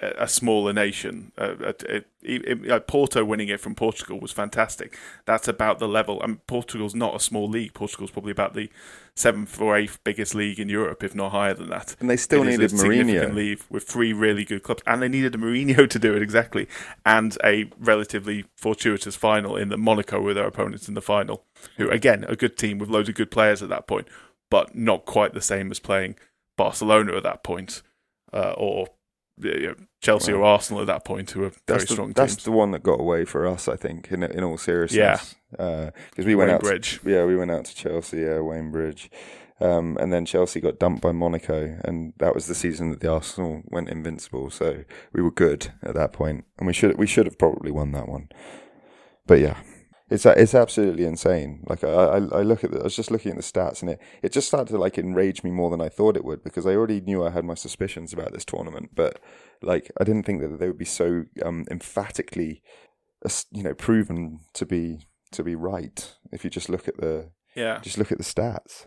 a smaller nation. Porto winning it from Portugal was fantastic. That's about the level. I mean, Portugal's not a small league. Portugal's probably about the 7th or 8th biggest league in Europe, if not higher than that. And they still needed Mourinho. Significant league with 3 really good clubs. And they needed a Mourinho to do it, exactly. And a relatively fortuitous final in that Monaco were their opponents in the final, who, again, a good team with loads of good players at that point, but not quite the same as playing Barcelona at that point, or Chelsea or Arsenal at that point, who are very strong teams. That's the one that got away for us, I think, in all seriousness. Yeah, because we went out to Chelsea, Wayne Bridge, and then Chelsea got dumped by Monaco, and that was the season that the Arsenal went invincible. So we were good at that point, and we should have probably won that one. But yeah. It's absolutely insane. Like I look at I was just looking at the stats, and it just started to like enrage me more than I thought it would, because I already knew I had my suspicions about this tournament, but like I didn't think that they would be so emphatically, proven to be right. If you just look at the stats,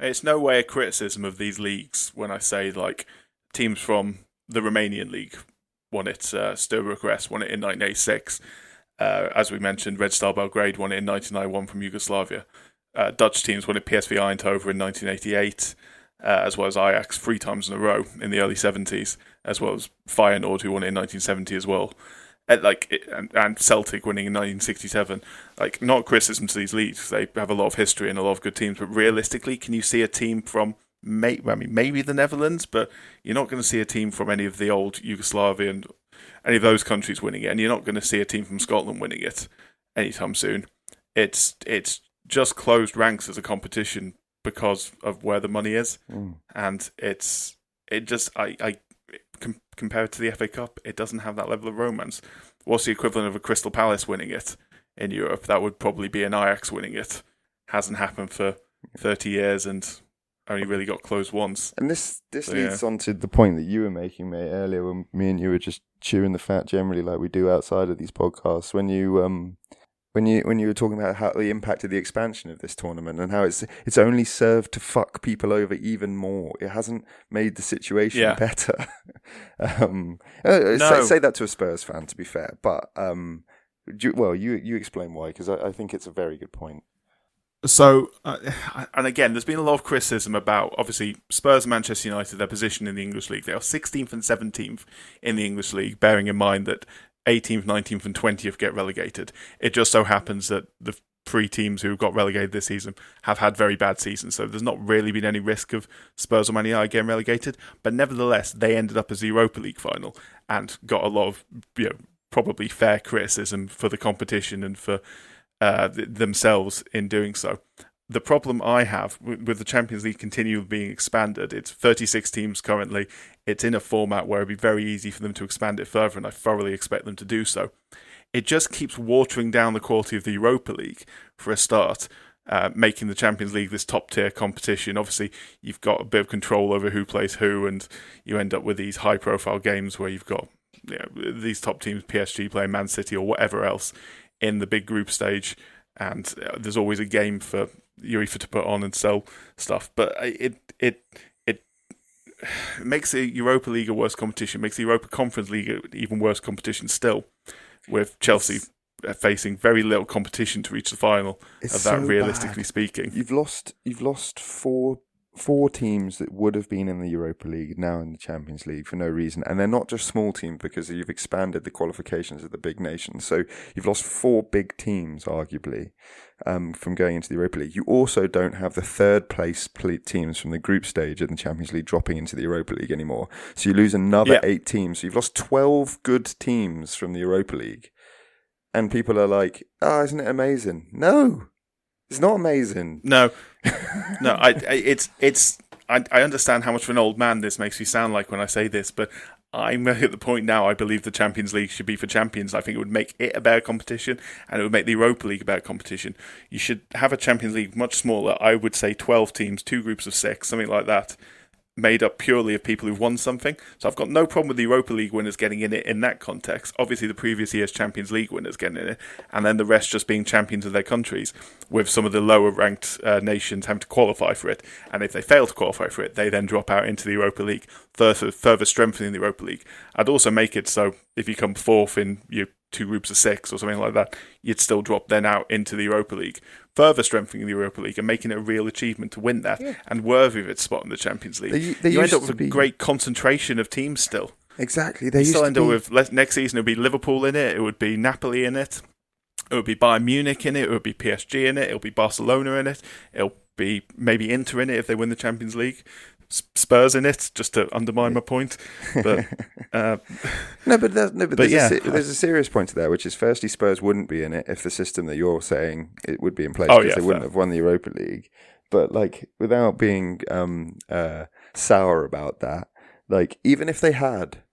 it's no way a criticism of these leagues when I say like teams from the Romanian league won it. Steaua Bucharest won it in 1986. As we mentioned, Red Star Belgrade won it in 1991 from Yugoslavia. Dutch teams won it, PSV Eindhoven in 1988, as well as Ajax 3 times in a row in the early 70s, as well as Feyenoord, who won it in 1970 as well. And Celtic winning in 1967. Like, not criticism to these leagues, they have a lot of history and a lot of good teams, but realistically, can you see a team from maybe the Netherlands, but you're not going to see a team from any of the old Yugoslavian, any of those countries winning it, and you're not going to see a team from Scotland winning it anytime soon. It's just closed ranks as a competition because of where the money is, and compared to the FA Cup, it doesn't have that level of romance. What's the equivalent of a Crystal Palace winning it in Europe? That would probably be an Ajax winning it. Hasn't happened for 30 years and only really got close once. And this leads on to the point that you were making, mate, earlier, when me and you were just chewing the fat generally like we do outside of these podcasts, when you were talking about how the impact of the expansion of this tournament and how it's only served to fuck people over even more. It hasn't made the situation better. Say that to a Spurs fan, to be fair, but you explain why, because I think it's a very good point. So, and again, there's been a lot of criticism about, obviously, Spurs and Manchester United, their position in the English League. They are 16th and 17th in the English League, bearing in mind that 18th, 19th and 20th get relegated. It just so happens that the 3 teams who got relegated this season have had very bad seasons, so there's not really been any risk of Spurs or Man United getting relegated, but nevertheless, they ended up as the Europa League final and got a lot of, probably fair criticism for the competition and for themselves in doing so. The problem I have with the Champions League continually being expanded, it's 36 teams currently, it's in a format where it'd be very easy for them to expand it further, and I thoroughly expect them to do so. It just keeps watering down the quality of the Europa League for a start, making the Champions League this top-tier competition. Obviously, you've got a bit of control over who plays who, and you end up with these high-profile games where you've got these top teams, PSG playing Man City or whatever else, in the big group stage, and there's always a game for UEFA to put on and sell stuff. But it makes the Europa League a worse competition, makes the Europa Conference League an even worse competition still, with Chelsea facing very little competition to reach the final of that, realistically speaking. You've lost four teams that would have been in the Europa League now in the Champions League for no reason, and they're not just small teams because you've expanded the qualifications of the big nations. So you've lost 4 big teams, arguably, from going into the Europa League. You also don't have the third place teams from the group stage in the Champions League dropping into the Europa League anymore. So you lose another 8 teams. So you've lost 12 good teams from the Europa League, and people are like, "Oh, isn't it amazing?" No. It's not amazing. No. I understand how much of an old man this makes me sound like when I say this, but I'm at the point now I believe the Champions League should be for champions. I think it would make it a better competition, and it would make the Europa League a better competition. You should have a Champions League much smaller. I would say 12 teams, 2 groups of 6, something like that, made up purely of people who've won something. So I've got no problem with the Europa League winners getting in it in that context. Obviously, the previous year's Champions League winners getting in it, and then the rest just being champions of their countries, with some of the lower-ranked nations having to qualify for it. And if they fail to qualify for it, they then drop out into the Europa League, further strengthening the Europa League. I'd also make it so if you come 4th in your 2 groups of 6 or something like that, you'd still drop then out into the Europa League, further strengthening the Europa League and making it a real achievement to win that and worthy of its spot in the Champions League. You end up with a great concentration of teams still. Exactly. You still end up with, next season it would be Liverpool in it, it would be Napoli in it, it would be Bayern Munich in it would be PSG in it, it'll be Barcelona in it, it'll be maybe Inter in it if they win the Champions League, Spurs in it, just to undermine my point. But there's a serious point to that, which is, firstly, Spurs wouldn't be in it if the system that you're saying it would be in place, because they wouldn't have won the Europa League. But without being sour about that, even if they had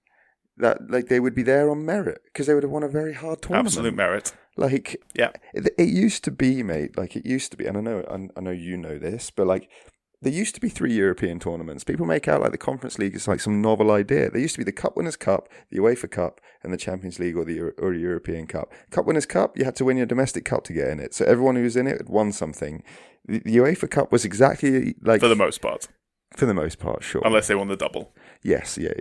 that, they would be there on merit, because they would have won a very hard tournament. Absolute merit. It used to be, mate. It used to be, and I know you know this, but there used to be 3 European tournaments. People make out the Conference League is some novel idea. There used to be the Cup Winners' Cup, the UEFA Cup, and the Champions League or the European Cup. Cup Winners' Cup, you had to win your domestic cup to get in it. So everyone who was in it had won something. The UEFA Cup was exactly for the most part. For the most part, sure. Unless they won the double. Yes, yeah.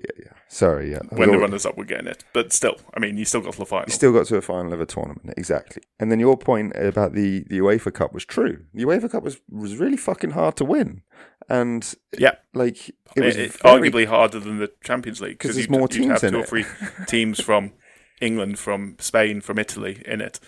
Sorry, yeah. When the runners-up were getting it. But still, you still got to the final. You still got to a final of a tournament, exactly. And then your point about the UEFA Cup was true. The UEFA Cup was really fucking hard to win. And it was arguably harder than the Champions League, because there's more teams in it. You'd have 2 or 3 teams from England, from Spain, from Italy in it.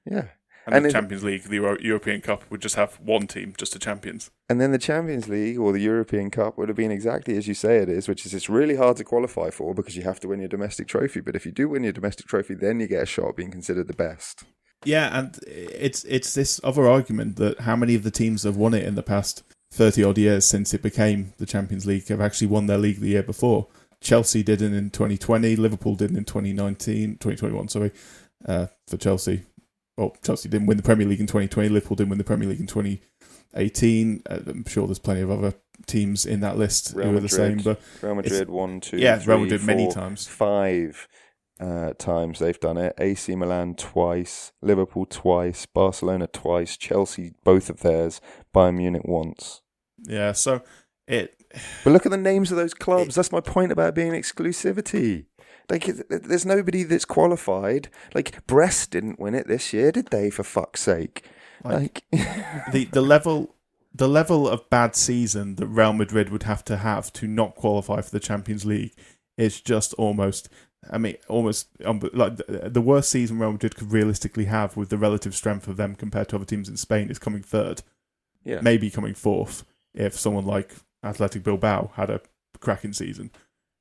Yeah. And the Champions League, the European Cup, would just have 1 team, just the champions. And then the Champions League or the European Cup would have been exactly as you say it is, which is it's really hard to qualify for because you have to win your domestic trophy. But if you do win your domestic trophy, then you get a shot at being considered the best. Yeah, and it's this other argument that how many of the teams have won it in the past 30-odd years since it became the Champions League have actually won their league the year before. Chelsea did it in 2020, Liverpool did it in 2021, for Chelsea. Well, Chelsea didn't win the Premier League in 2020. Liverpool didn't win the Premier League in 2018. I'm sure there's plenty of other teams in that list who are the same. But Real Madrid, 1, 2, yeah, 3, Real Madrid 4, many times. 5 times they've done it. AC Milan twice, Liverpool twice, Barcelona twice, Chelsea both of theirs, Bayern Munich once. Yeah, so it. But look at the names of those clubs. That's my point about being exclusivity. There's nobody that's qualified. Brest didn't win it this year, did they? For fuck's sake! The level of bad season that Real Madrid would have to not qualify for the Champions League is just almost the worst season Real Madrid could realistically have with the relative strength of them compared to other teams in Spain is coming 3rd, maybe coming 4th if someone like Athletic Bilbao had a cracking season.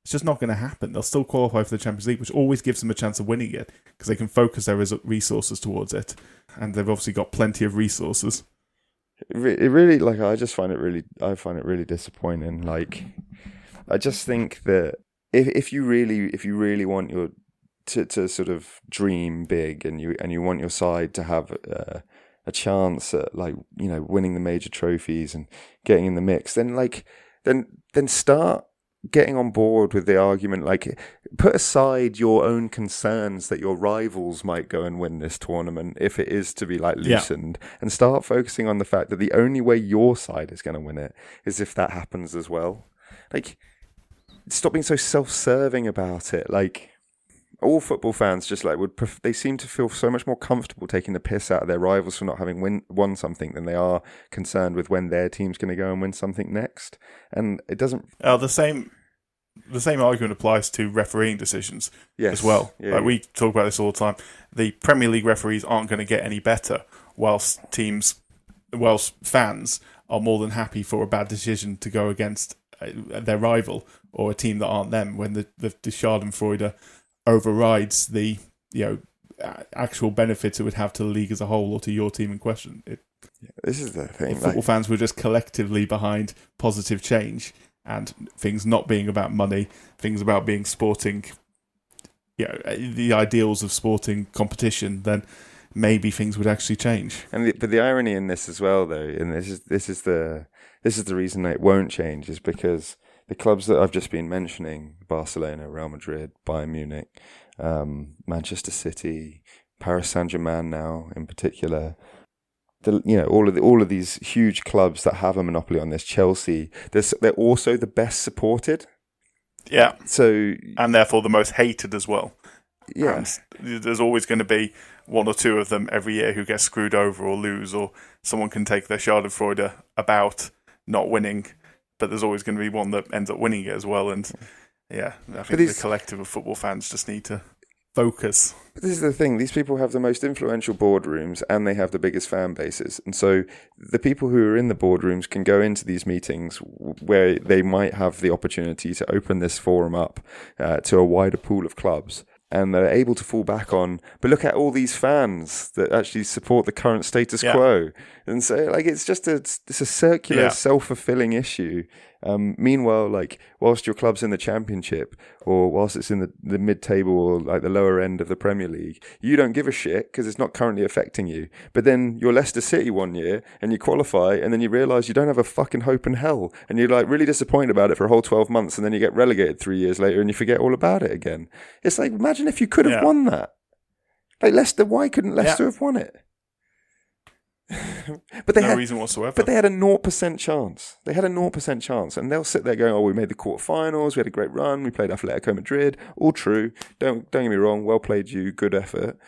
It's just not going to happen. They'll still qualify for the Champions League, which always gives them a chance of winning it because they can focus their resources towards it, and they've obviously got plenty of resources. It really, I find it really disappointing. I just think that if you really want to sort of dream big and you want your side to have a chance at winning the major trophies and getting in the mix, then start getting on board with the argument, like, put aside your own concerns that your rivals might go and win this tournament if it is to be like loosened, and start focusing on the fact that the only way your side is going to win it is if that happens as well. Like, stop being so self-serving about it. Like, all football fans just like they seem to feel so much more comfortable taking the piss out of their rivals for not having won something than they are concerned with when their team's going to go and win something next. And it doesn't. The same argument applies to refereeing decisions as well. Yeah, we talk about this all the time. The Premier League referees aren't going to get any better whilst fans are more than happy for a bad decision to go against their rival or a team that aren't them, when the Schadenfreude overrides the actual benefits it would have to the league as a whole or to your team in question. This is the thing. Football fans were just collectively behind positive change and things not being about money, things about being sporting, the ideals of sporting competition, then maybe things would actually change. But the irony in this as well, though, and this is the reason that it won't change, is because the clubs that I've just been mentioning, Barcelona, Real Madrid, Bayern Munich, Manchester City, Paris Saint-Germain now in particular, all of these huge clubs that have a monopoly on this, Chelsea, they're also the best supported. Yeah. So, and therefore the most hated as well. Yeah. And there's always going to be one or two of them every year who get screwed over or lose, or someone can take their Schadenfreude about not winning, but there's always going to be one that ends up winning it as well. And I think the collective of football fans just need to focus. But this is the thing. These people have the most influential boardrooms and they have the biggest fan bases. And so the people who are in the boardrooms can go into these meetings where they might have the opportunity to open this forum up to a wider pool of clubs. And they're able to fall back on, but look at all these fans that actually support the current status quo. And so, like, it's a circular, self-fulfilling issue. Meanwhile, like, whilst your club's in the Championship, or whilst it's in the mid-table or like the lower end of the Premier League, you don't give a shit because it's not currently affecting you. But then you're Leicester City one year and you qualify, and then you realise you don't have a fucking hope in hell, and you're like really disappointed about it for a whole 12 months, and then you get relegated 3 years later and you forget all about it again. It's like, imagine if you could have won that. Like, Leicester, why couldn't Leicester have won it? But they no had, reason whatsoever. But they had a 0% chance. They had a 0% chance, and they'll sit there going, "Oh, we made the quarterfinals. We had a great run. We played Atletico Madrid. All true. Don't get me wrong. Well played, you. Good effort.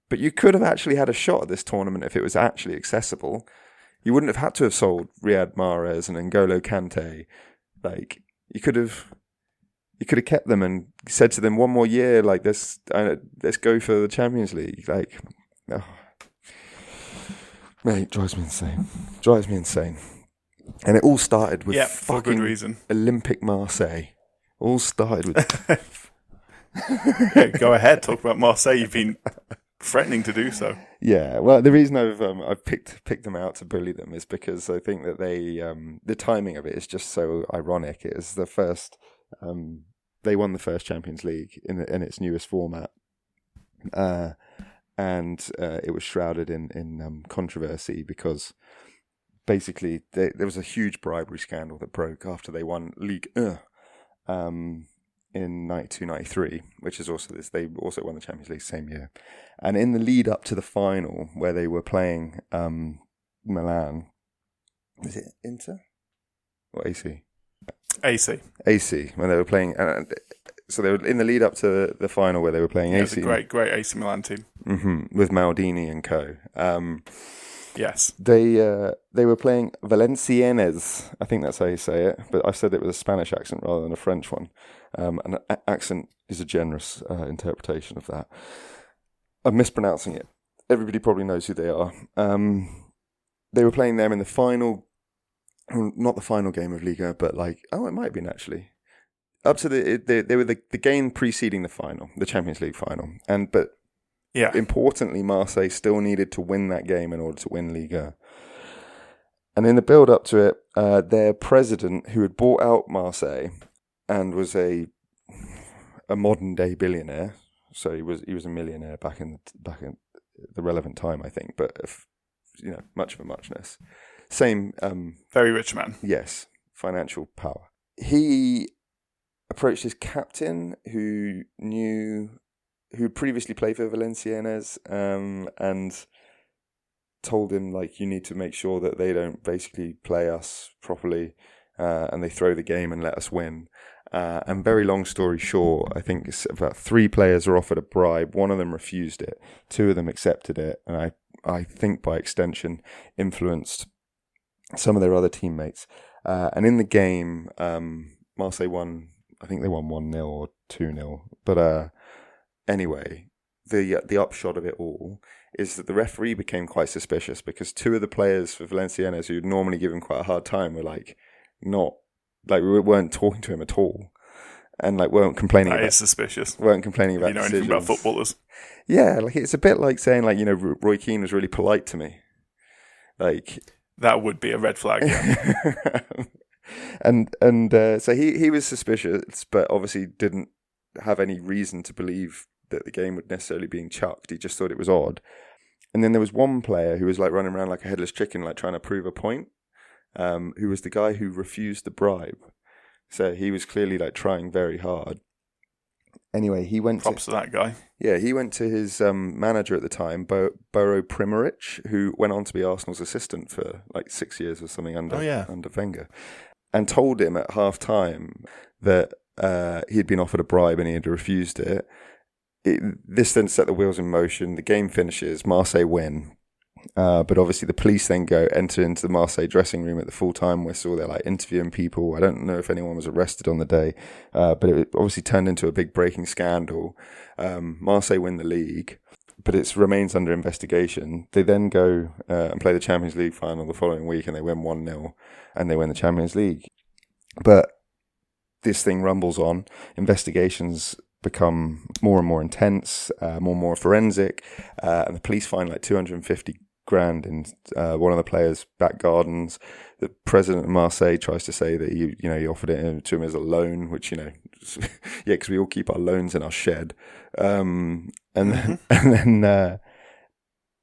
But you could have actually had a shot at this tournament if it was actually accessible. You wouldn't have had to have sold Riyad Mahrez and N'Golo Kante. Like, you could have kept them and said to them, one more year. Like, let's go for the Champions League. Like, oh. Mate, drives me insane. And it all started with for good reason. Olympique Marseille. All started with... Go ahead, talk about Marseille. You've been threatening to do so. Yeah, well, the reason I've picked them out to bully them is because I think that they the timing of it is just so ironic. It is the first... they won the first Champions League in its newest format. And it was shrouded in controversy because basically there was a huge bribery scandal that broke after they won Ligue 1 in 92-93, which is also this. They also won the Champions League same year. And in the lead up to the final, where they were playing Milan, is it Inter or AC? AC, when they were playing... So they were in the lead up to the final where they were playing AC. It was a great AC Milan team. Mm-hmm, with Maldini and co. Yes. They were playing Valenciennes. I think that's how you say it. But I said it with a Spanish accent rather than a French one. And accent is a generous interpretation of that. I'm mispronouncing it. Everybody probably knows who they are. They were playing them in the final... Not the final game of Liga, but like... Oh, it might have been actually... Up to they were the game preceding the final, the Champions League final, but importantly, Marseille still needed to win that game in order to win Liga. And in the build up to it, their president, who had bought out Marseille and was a modern day billionaire, so he was a millionaire back in the relevant time, I think, but much of a muchness. Same, very rich man. Yes, financial power. He approached his captain, who previously played for Valenciennes, and told him, like, you need to make sure that they don't basically play us properly, and they throw the game and let us win. And very long story short, I think it's about 3 players were offered a bribe. 1 of them refused it. 2 of them accepted it. And I think by extension influenced some of their other teammates. And in the game, Marseille won. I think they won 1-0 or 2-0. But anyway, the upshot of it all is that the referee became quite suspicious because 2 of the players for Valenciennes, who'd normally give him quite a hard time, were we weren't talking to him at all, and weren't complaining. That is suspicious. Weren't complaining about. You know decisions. anything about footballers? Yeah, it's a bit like saying Roy Keane was really polite to me. That would be a red flag. Yeah. and so he was suspicious, but obviously didn't have any reason to believe that the game would necessarily being chucked. He just thought it was odd. And then there was one player who was running around like a headless chicken, trying to prove a point. Who was the guy who refused the bribe. So he was clearly trying very hard. Anyway, he went Props to that guy. Yeah, he went to his manager at the time, Boro Primovic, who went on to be Arsenal's assistant for 6 years or something under Wenger, and told him at half time that he had been offered a bribe and he had refused it. This then set the wheels in motion. The game finishes, Marseille win. But obviously the police then enter into the Marseille dressing room at the full-time whistle. They're interviewing people. I don't know if anyone was arrested on the day, but it obviously turned into a big breaking scandal. Marseille win the league, but it remains under investigation. They then go and play the Champions League final the following week, and they win 1-0, and they win the Champions League. But this thing rumbles on. Investigations become more and more intense, more and more forensic, and the police find 250 grand in one of the players' back gardens. The president of Marseille tries to say that he offered it to him as a loan, which because we all keep our loans in our shed, and then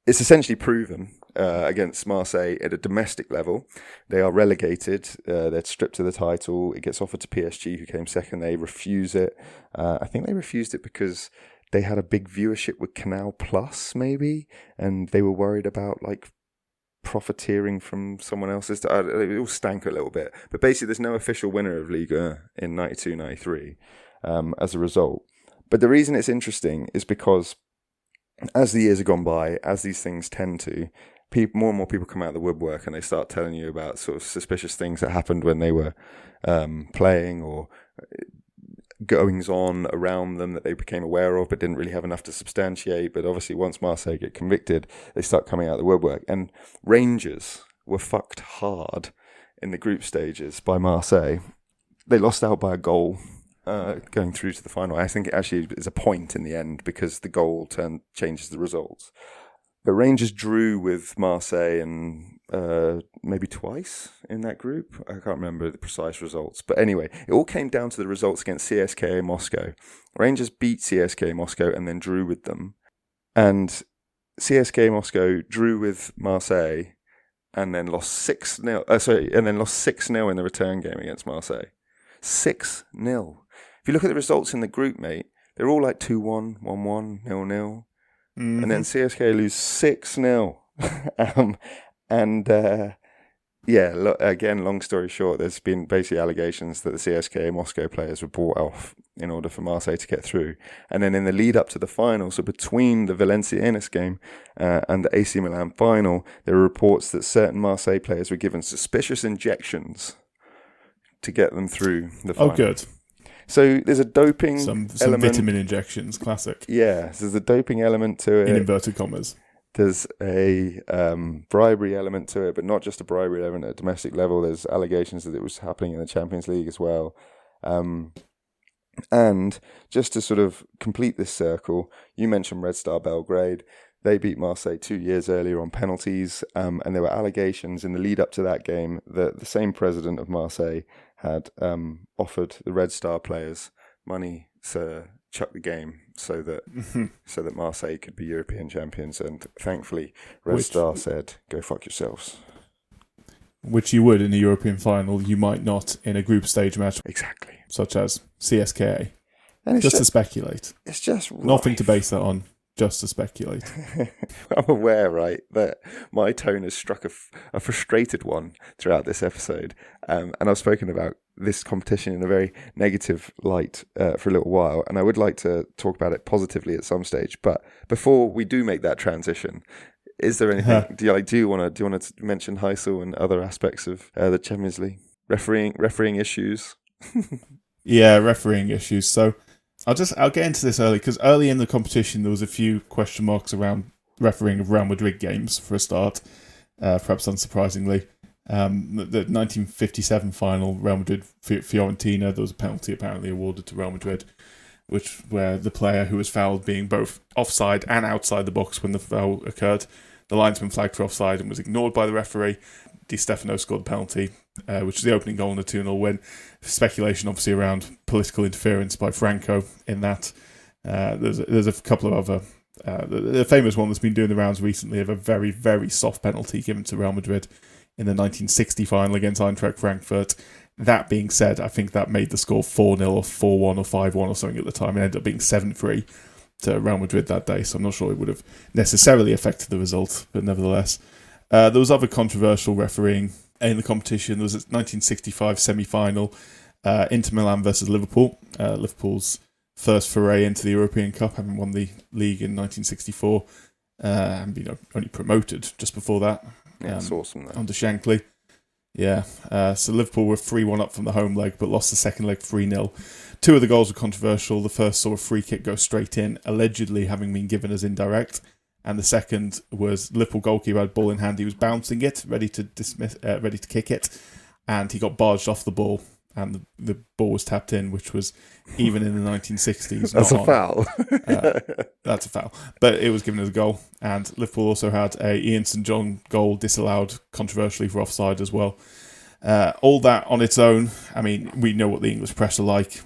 it's essentially proven against Marseille at a domestic level. They are relegated. They're stripped of the title. It gets offered to PSG, who came second. They refuse it. I think they refused it because they had a big viewership with Canal Plus, maybe, and they were worried about profiteering from someone else's. It all stank a little bit. But basically, there's no official winner of Liga in 92-93 as a result. But the reason it's interesting is because as the years have gone by, as these things tend to, more and more people come out of the woodwork and they start telling you about sort of suspicious things that happened when they were playing, or goings on around them that they became aware of but didn't really have enough to substantiate. But obviously once Marseille get convicted, they start coming out of the woodwork. And Rangers were fucked hard in the group stages by Marseille. They lost out by a goal going through to the final. I think it actually is a point in the end because the goal changes the results. But Rangers drew with Marseille and maybe twice in that group. I can't remember the precise results. But anyway, it all came down to the results against CSKA Moscow. Rangers beat CSKA Moscow and then drew with them. And CSKA Moscow drew with Marseille and then lost 6-0. And then lost 6-0 in the return game against Marseille. 6-0. If you look at the results in the group, mate, they're all 2-1, 1-1, 0-0. And then CSK lose 6-0. Again, long story short, there's been basically allegations that the CSKA Moscow players were bought off in order for Marseille to get through. And then in the lead up to the final, so between the Valenciennes game and the AC Milan final, there were reports that certain Marseille players were given suspicious injections to get them through the final. Oh, good. So there's a doping some element. Vitamin injections, classic. Yeah, so there's a doping element to it. In inverted commas. There's a bribery element to it, but not just a bribery element at a domestic level. There's allegations that it was happening in the Champions League as well. And just to sort of complete this circle, you mentioned Red Star Belgrade. They beat Marseille 2 years earlier on penalties, and there were allegations in the lead up to that game that the same president of Marseille had offered the Red Star players money to chuck the game so that Marseille could be European champions. And thankfully, Red Star said, "Go fuck yourselves." which you would in a European final, you might not in a group stage match, Exactly. such as CSKA. And it's Just to speculate. It's just Nothing to rife. base that on, just to speculate. I'm aware, right, that my tone has struck a frustrated one throughout this episode. And I've spoken about this competition in a very negative light for a little while. And I would like to talk about it positively at some stage. But before we do make that transition, is there anything, do you want to mention Heysel and other aspects of the Champions League? Refereeing issues? Yeah, refereeing issues. So I'll get into this early, because early in the competition there was a few question marks around refereeing of Real Madrid games for a start, perhaps unsurprisingly. The 1957 final, Real Madrid Fiorentina, there was a penalty apparently awarded to Real Madrid, where the player who was fouled being both offside and outside the box when the foul occurred. The linesman flagged for offside and was ignored by the referee. Di Stefano scored the penalty, which was the opening goal in the 2-0 win. Speculation obviously around political interference by Franco in that. There's a couple of other... the famous one that's been doing the rounds recently of a very, very soft penalty given to Real Madrid in the 1960 final against Eintracht Frankfurt. That being said, I think that made the score 4-0 or 4-1 or 5-1 or something at the time. It ended up being 7-3 to Real Madrid that day, so I'm not sure it would have necessarily affected the result, but nevertheless. There was other controversial refereeing in the competition. There was a 1965 semi-final, Inter Milan versus Liverpool. Liverpool's first foray into the European Cup, having won the league in 1964, and been only promoted just before that. Yeah, it's awesome though. Under Shankly. Yeah, so Liverpool were 3-1 up from the home leg, but lost the second leg 3-0. Two of the goals were controversial. The first saw a free kick go straight in, allegedly having been given as indirect. And the second was Liverpool goalkeeper had ball in hand. He was bouncing it, ready to kick it, and he got barged off the ball, and the ball was tapped in, which was even in the 1960s. That's a foul. That's a foul, but it was given as a goal. And Liverpool also had a Ian St John goal disallowed controversially for offside as well. All that on its own. I mean, we know what the English press are like.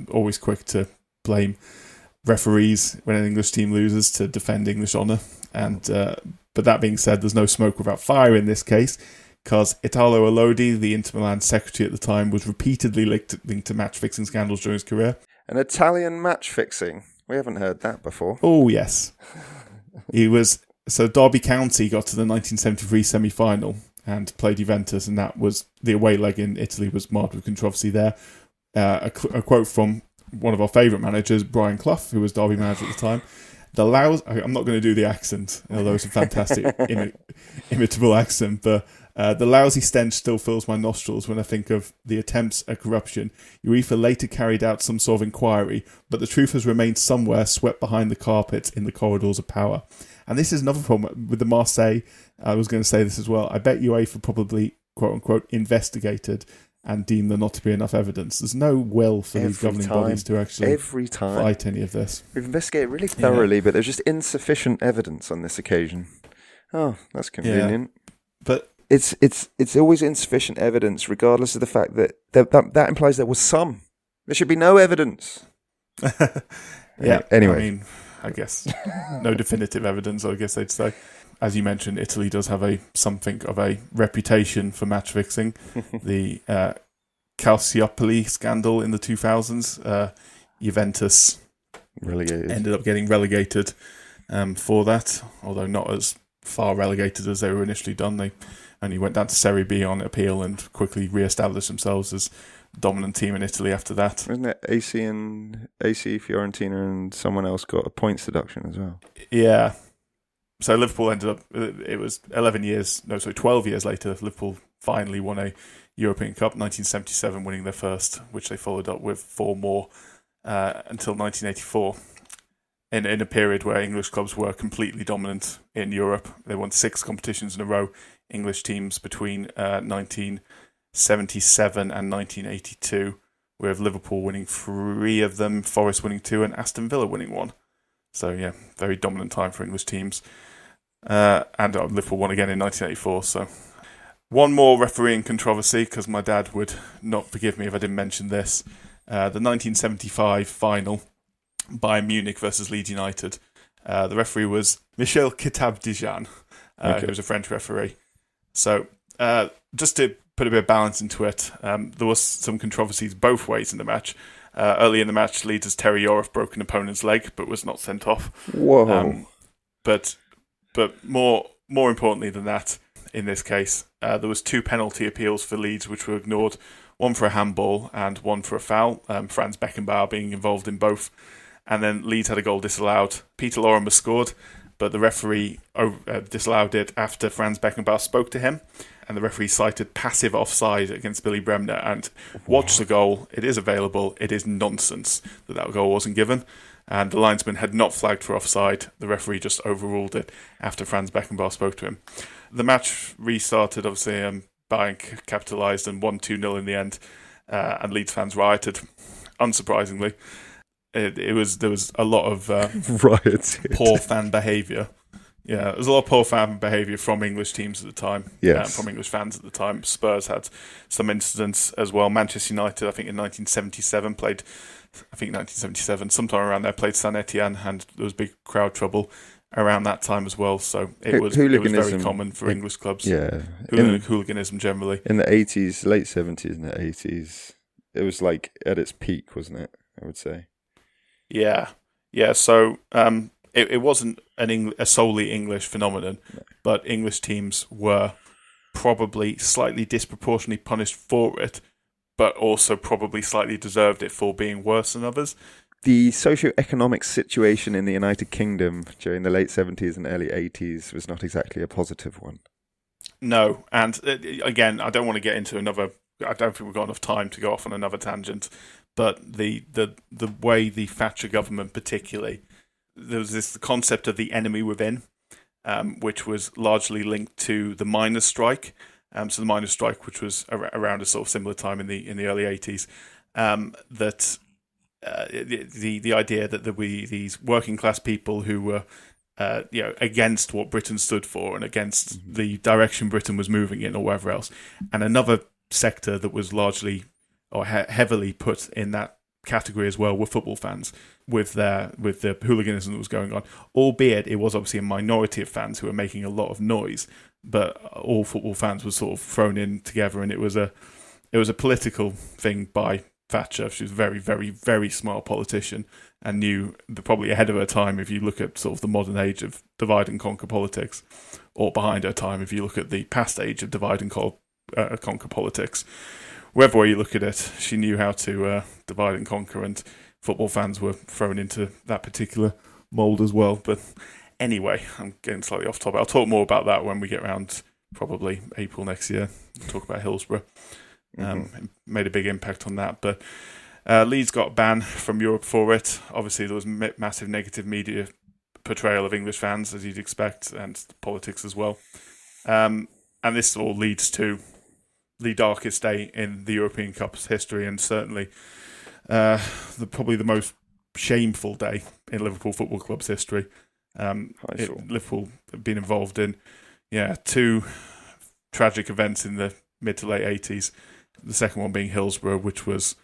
Always quick to blame referees when an English team loses to defend English honour. And but that being said, there's no smoke without fire in this case, because Italo Elodi, the Inter Milan secretary at the time, was repeatedly linked to match-fixing scandals during his career. An Italian match-fixing? We haven't heard that before. Oh, yes. He was... So Derby County got to the 1973 semi-final and played Juventus, and that was... The away leg in Italy was marked with controversy there. A quote from one of our favourite managers, Brian Clough, who was Derby manager at the time. I'm not going to do the accent, although it's a fantastic imitable accent, but the lousy stench still fills my nostrils when I think of the attempts at corruption. UEFA later carried out some sort of inquiry, but the truth has remained somewhere swept behind the carpet in the corridors of power. And this is another problem with the Marseille. I was going to say this as well. I bet UEFA probably, quote-unquote, investigated and deemed there not to be enough evidence. There's no will for these governing bodies to actually fight any of this. We've investigated really thoroughly, but there's just insufficient evidence on this occasion. Oh, that's convenient. Yeah. But it's always insufficient evidence, regardless of the fact that implies there was some. There should be no evidence. Yeah. Anyway. I mean, I guess no definitive evidence, I guess they'd say. As you mentioned, Italy does have something of a reputation for match fixing. The Calciopoli scandal in the 2000s, Juventus ended up getting relegated for that, although not as far relegated as they were initially done. They only went down to Serie B on appeal and quickly re-established themselves as dominant team in Italy after that. Wasn't it AC, Fiorentina, and someone else got a points deduction as well? Yeah. So Liverpool ended up, it was 12 years later, Liverpool finally won a European Cup, 1977 winning their first, which they followed up with 4 more until 1984. In a period where English clubs were completely dominant in Europe. They won 6 competitions in a row, English teams between 1977 and 1982, with Liverpool winning 3 of them, Forest winning 2, and Aston Villa winning 1. So, yeah, very dominant time for English teams. And Liverpool won again in 1984. So, one more refereeing controversy, because my dad would not forgive me if I didn't mention this. The 1975 final, Bayern Munich versus Leeds United. The referee was Michel Kitab-Dijan, who was a French referee. So, Just to put a bit of balance into it, there was some controversies both ways in the match. Early in the match, Leeds' Terry Yorath broke an opponent's leg, but was not sent off. Whoa! But more importantly than that, in this case, there was 2 penalty appeals for Leeds which were ignored. One for a handball and one for a foul. Franz Beckenbauer being involved in both, and then Leeds had a goal disallowed. Peter Lorimer scored, but the referee disallowed it after Franz Beckenbauer spoke to him, and the referee cited passive offside against Billy Bremner. And watch the goal; it is available. It is nonsense that goal wasn't given, and the linesman had not flagged for offside. The referee just overruled it after Franz Beckenbauer spoke to him. The match restarted. Obviously, Bayern capitalised and won 2-0 in the end, and Leeds fans rioted. Unsurprisingly, there was a lot of poor fan behaviour. Yeah, there was a lot of poor fan behaviour from English teams at the time. Yes. From English fans at the time. Spurs had some incidents as well. Manchester United, I think in 1977, sometime around there, played Saint Etienne, and there was big crowd trouble around that time as well. So it was very common for English clubs. Yeah, hooliganism generally in the 80s, late 70s, and the 80s. It was like at its peak, wasn't it? I would say. Yeah. So it wasn't a solely English phenomenon, but English teams were probably slightly disproportionately punished for it, but also probably slightly deserved it for being worse than others. The socio-economic situation in the United Kingdom during the late 70s and early 80s was not exactly a positive one. No, and again, I don't want to get into another... I don't think we've got enough time to go off on another tangent, but the way the Thatcher government particularly... There was this concept of the enemy within, which was largely linked to the miners' strike. So the miners' strike, which was around a sort of similar time in the early 80s, that the idea that there would be these working class people who were against what Britain stood for and against the direction Britain was moving in or wherever else, and another sector that was largely or heavily put in that category as well were football fans with the hooliganism that was going on, albeit it was obviously a minority of fans who were making a lot of noise, but all football fans were sort of thrown in together, and it was a political thing by Thatcher. She was a very, very, very smart politician and knew probably ahead of her time if you look at sort of the modern age of divide and conquer politics, or behind her time if you look at the past age of divide and conquer politics. Wherever way you look at it, she knew how to divide and conquer, and football fans were thrown into that particular mould as well. But anyway, I'm getting slightly off topic. I'll talk more about that when we get around probably April next year. We'll talk about Hillsborough. It made a big impact on that. But Leeds got banned from Europe for it. Obviously, there was massive negative media portrayal of English fans, as you'd expect, and politics as well. And this all leads to the darkest day in the European Cup's history, and certainly probably the most shameful day in Liverpool Football Club's history. Liverpool have been involved in 2 tragic events in the mid to late 80s. The second one being Hillsborough, which was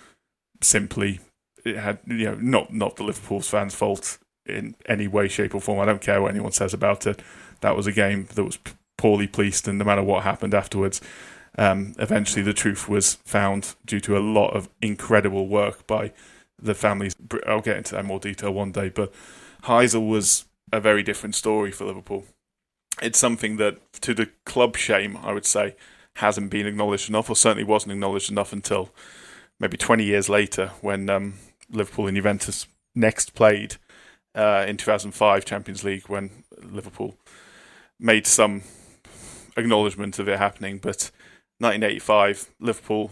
simply, it had not the Liverpool fans' fault in any way, shape or form. I don't care what anyone says about it. That was a game that was poorly policed, and no matter what happened afterwards, eventually the truth was found due to a lot of incredible work by the families. I'll get into that in more detail one day, but Heysel was a very different story for Liverpool. It's something that, to the club shame, I would say, hasn't been acknowledged enough, or certainly wasn't acknowledged enough until maybe 20 years later when Liverpool and Juventus next played in 2005 Champions League, when Liverpool made some acknowledgement of it happening. But 1985, Liverpool,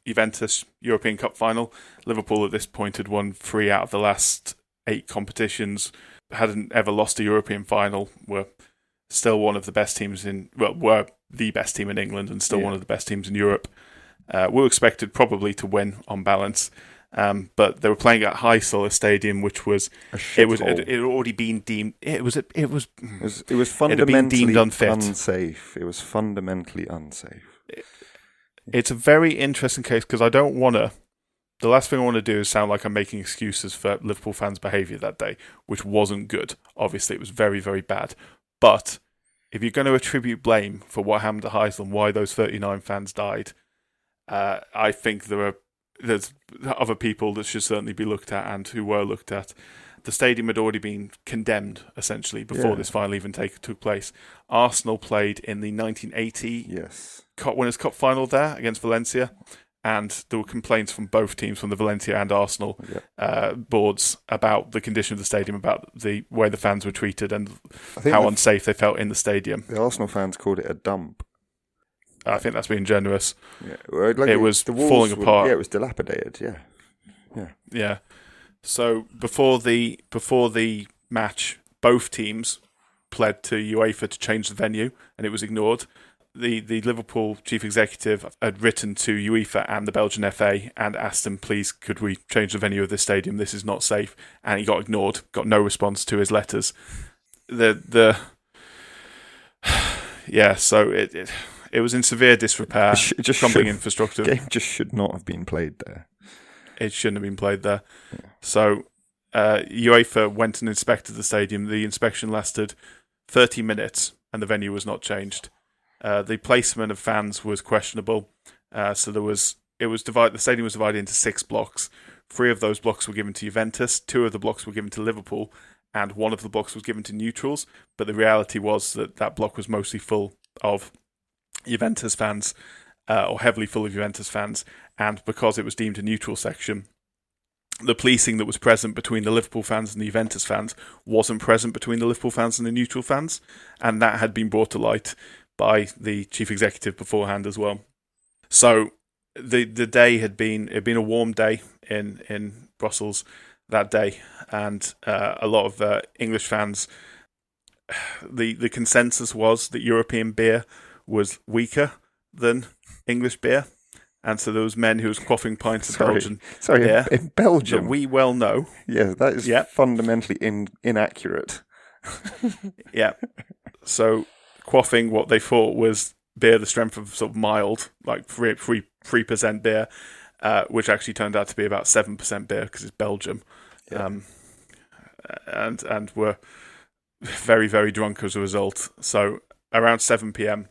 Juventus, European Cup final. Liverpool at this point had won 3 out of the last 8 competitions, hadn't ever lost a European final, were still one of the best teams were the best team in England and still one of the best teams in Europe. We were expected probably to win on balance, but they were playing at Heysel, a stadium which was it had already been deemed it was fundamentally deemed unfit. Unsafe. It was fundamentally unsafe. It's a very interesting case because I don't want to. The last thing I want to do is sound like I'm making excuses for Liverpool fans' behaviour that day, which wasn't good. Obviously, it was very, very bad. But if you're going to attribute blame for what happened to Heysel and why those 39 fans died, I think there's other people that should certainly be looked at and who were looked at. The stadium had already been condemned, essentially, before this final even took place. Arsenal played in the 1980 Winners' Cup final there against Valencia, and there were complaints from both teams, from the Valencia and Arsenal boards, about the condition of the stadium, about the way the fans were treated and how unsafe they felt in the stadium. The Arsenal fans called it a dump. I think that's being generous. Yeah. It was falling apart. It was dilapidated, Yeah. So before the match, both teams pled to UEFA to change the venue, and it was ignored. The Liverpool chief executive had written to UEFA and the Belgian FA and asked them, please, could we change the venue of this stadium? This is not safe. And he got ignored, got no response to his letters. So it was in severe disrepair. Crumbling infrastructure. The game just should not have been played there. It shouldn't have been played there. Yeah. So UEFA went and inspected the stadium. The inspection lasted 30 minutes and the venue was not changed. The placement of fans was questionable. So the stadium was divided into 6 blocks. 3 of those blocks were given to Juventus, 2 of the blocks were given to Liverpool, and 1 of the blocks was given to neutrals. But the reality was that block was mostly full of Juventus fans, or heavily full of Juventus fans, and because it was deemed a neutral section, the policing that was present between the Liverpool fans and the Juventus fans wasn't present between the Liverpool fans and the neutral fans, and that had been brought to light by the chief executive beforehand as well. So the day had been a warm day in Brussels that day, and a lot of English fans. The consensus was that European beer was weaker than English beer, and so there was men who was quaffing pints of Belgian beer. In Belgium, that we well know. Yeah, that is fundamentally inaccurate. Yeah, so quaffing what they thought was beer the strength of sort of mild, like 3% beer, which actually turned out to be about 7% beer because it's Belgium, and were very, very drunk as a result. So around 7 p.m.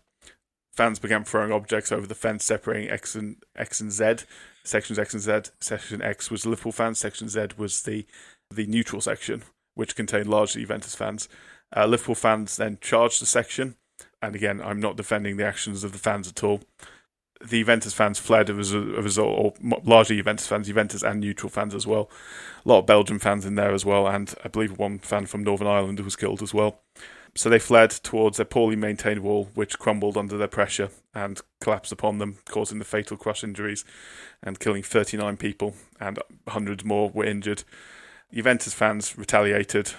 fans began throwing objects over the fence separating X and Z. Sections X and Z. Section X was Liverpool fans. Section Z was the neutral section, which contained largely Juventus fans. Liverpool fans then charged the section. And again, I'm not defending the actions of the fans at all. The Juventus fans fled as a result, or largely Juventus fans, Juventus and neutral fans as well. A lot of Belgian fans in there as well, and I believe one fan from Northern Ireland was killed as well. So they fled towards a poorly maintained wall, which crumbled under their pressure and collapsed upon them, causing the fatal crush injuries and killing 39 people, and hundreds more were injured. Juventus fans retaliated,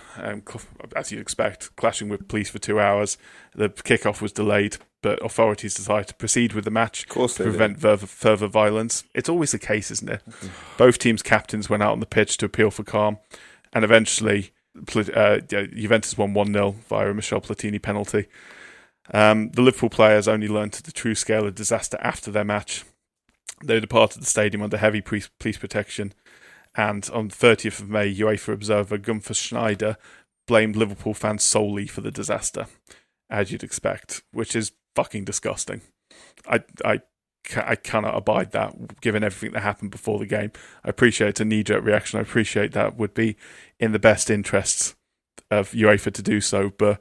as you'd expect, clashing with police for 2 hours. The kickoff was delayed, but authorities decided to proceed with the match to prevent further violence. It's always the case, isn't it? Both teams' captains went out on the pitch to appeal for calm, and eventually Juventus won 1-0 via a Michel Platini penalty. The Liverpool players only learned the true scale of disaster after their match. They departed the stadium under heavy police protection, and on the 30th of May, UEFA observer Gunther Schneider blamed Liverpool fans solely for the disaster, as you'd expect, which is fucking disgusting. I cannot abide that, given everything that happened before the game. I appreciate it's a knee-jerk reaction. I appreciate that would be in the best interests of UEFA to do so, but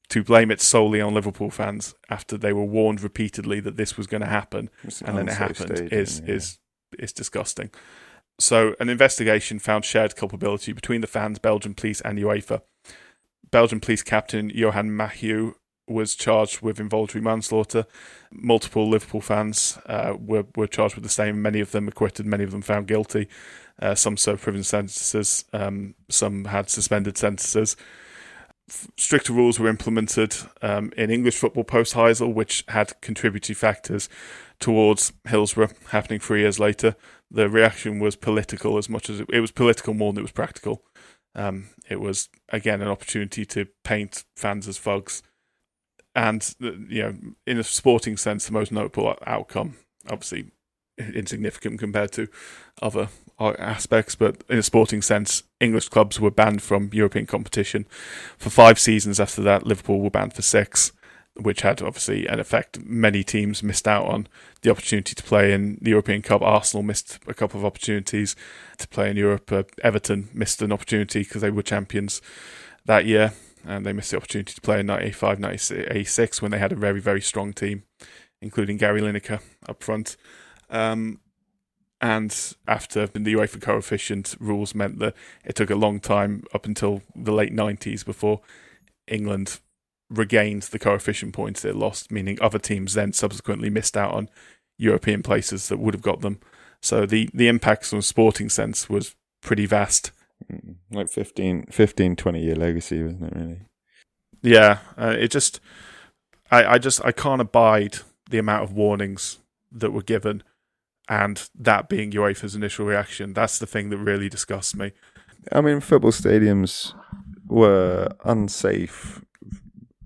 to blame it solely on Liverpool fans after they were warned repeatedly that this was going to happen, and then it happened, is disgusting. So an investigation found shared culpability between the fans, Belgian police and UEFA. Belgian police captain Johan Mahieu was charged with involuntary manslaughter. Multiple Liverpool fans were charged with the same. Many of them acquitted, many of them found guilty. Some served prison sentences, some had suspended sentences. Stricter rules were implemented in English football post-Heysel, which had contributory factors towards Hillsborough happening 3 years later. The reaction was political as much as it was political more than it was practical. It was, again, an opportunity to paint fans as thugs. And, in a sporting sense, the most notable outcome, obviously insignificant compared to other aspects, but in a sporting sense, English clubs were banned from European competition for 5 seasons. After that, Liverpool were banned for 6. which had obviously an effect. Many teams missed out on the opportunity to play in the European Cup. Arsenal missed a couple of opportunities to play in Europe. Everton missed an opportunity because they were champions that year, and they missed the opportunity to play in 1985, 1986 when they had a very, very strong team, including Gary Lineker up front. And after the UEFA coefficient rules meant that it took a long time up until the late 90s before England regained the coefficient points it lost, meaning other teams then subsequently missed out on European places that would have got them. So the impacts on a sporting sense was pretty vast. Like 20 year legacy, wasn't it, really? Yeah, I can't abide the amount of warnings that were given, and that being UEFA's initial reaction. That's the thing that really disgusts me. I mean, football stadiums were unsafe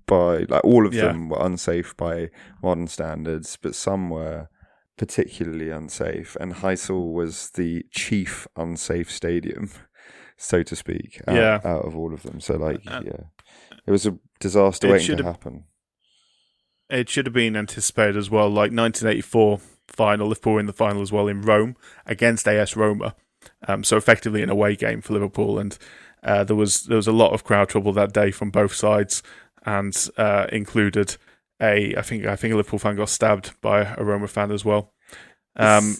by, like, all of them were unsafe by modern standards, but some were particularly unsafe, and Heysel was the chief unsafe stadium, so to speak, out of all of them. So, like, it was a disaster waiting to happen. It should have been anticipated as well. Like 1984 final, Liverpool were in the final as well in Rome against AS Roma. So effectively an away game for Liverpool, and there was a lot of crowd trouble that day from both sides, and included I think a Liverpool fan got stabbed by a Roma fan as well.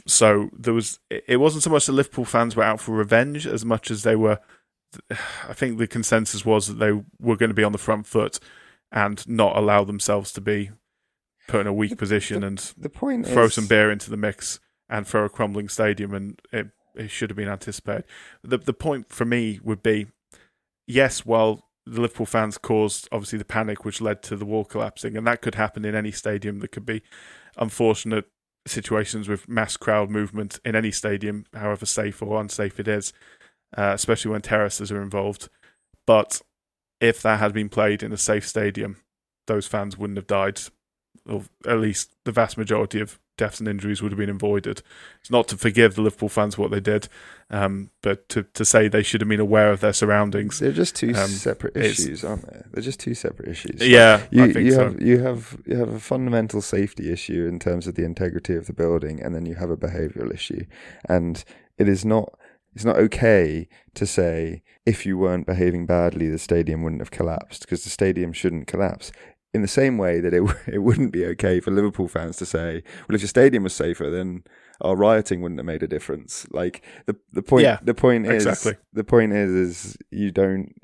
So it wasn't so much that Liverpool fans were out for revenge as much as they were. I think the consensus was that they were going to be on the front foot and not allow themselves to be put in a weak position and throw some beer into the mix and throw a crumbling stadium, and it should have been anticipated. The point for me would be, yes, while the Liverpool fans caused obviously the panic which led to the wall collapsing, and that could happen in any stadium. There could be unfortunate situations with mass crowd movement in any stadium, however safe or unsafe it is, especially when terraces are involved. But if that had been played in a safe stadium, those fans wouldn't have died, or at least the vast majority of deaths and injuries would have been avoided. It's not to forgive the Liverpool fans what they did, but to say they should have been aware of their surroundings. They're just two separate issues, aren't they? They're just two separate issues. Yeah, I think so. You have a fundamental safety issue in terms of the integrity of the building, and then you have a behavioural issue. And it's not okay to say if you weren't behaving badly, the stadium wouldn't have collapsed, because the stadium shouldn't collapse. In the same way that it wouldn't be okay for Liverpool fans to say, well, if your stadium was safer, then our rioting wouldn't have made a difference. Like the point is you don't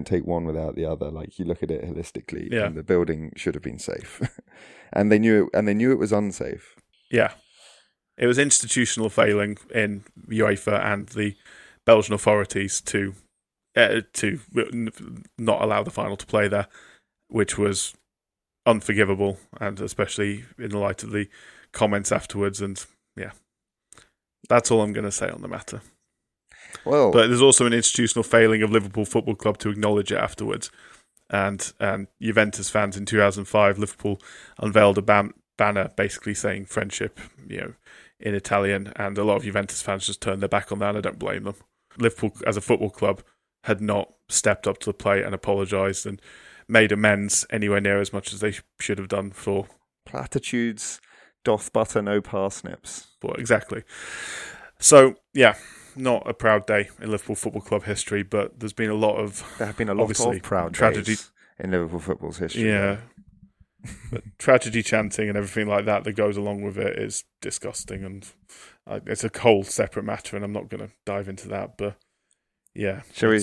take one without the other. Like, you look at it holistically, and the building should have been safe, and they knew it was unsafe. Yeah, it was institutional failing in UEFA and the Belgian authorities to not allow the final to play there, which was unforgivable, and especially in the light of the comments afterwards. And that's all I'm going to say on the matter. Well, but there's also an institutional failing of Liverpool Football Club to acknowledge it afterwards. And Juventus fans in 2005, Liverpool unveiled a banner basically saying friendship, in Italian, and a lot of Juventus fans just turned their back on that, and I don't blame them. Liverpool, as a football club, had not stepped up to the plate and apologised and made amends anywhere near as much as they should have done for platitudes doth butter no parsnips. Well, exactly. So, not a proud day in Liverpool Football Club history, but there have been a lot of proud tragedy days in Liverpool football's history. Yeah. But tragedy chanting and everything like that goes along with it is disgusting, and it's a whole separate matter, and I'm not going to dive into that, but should we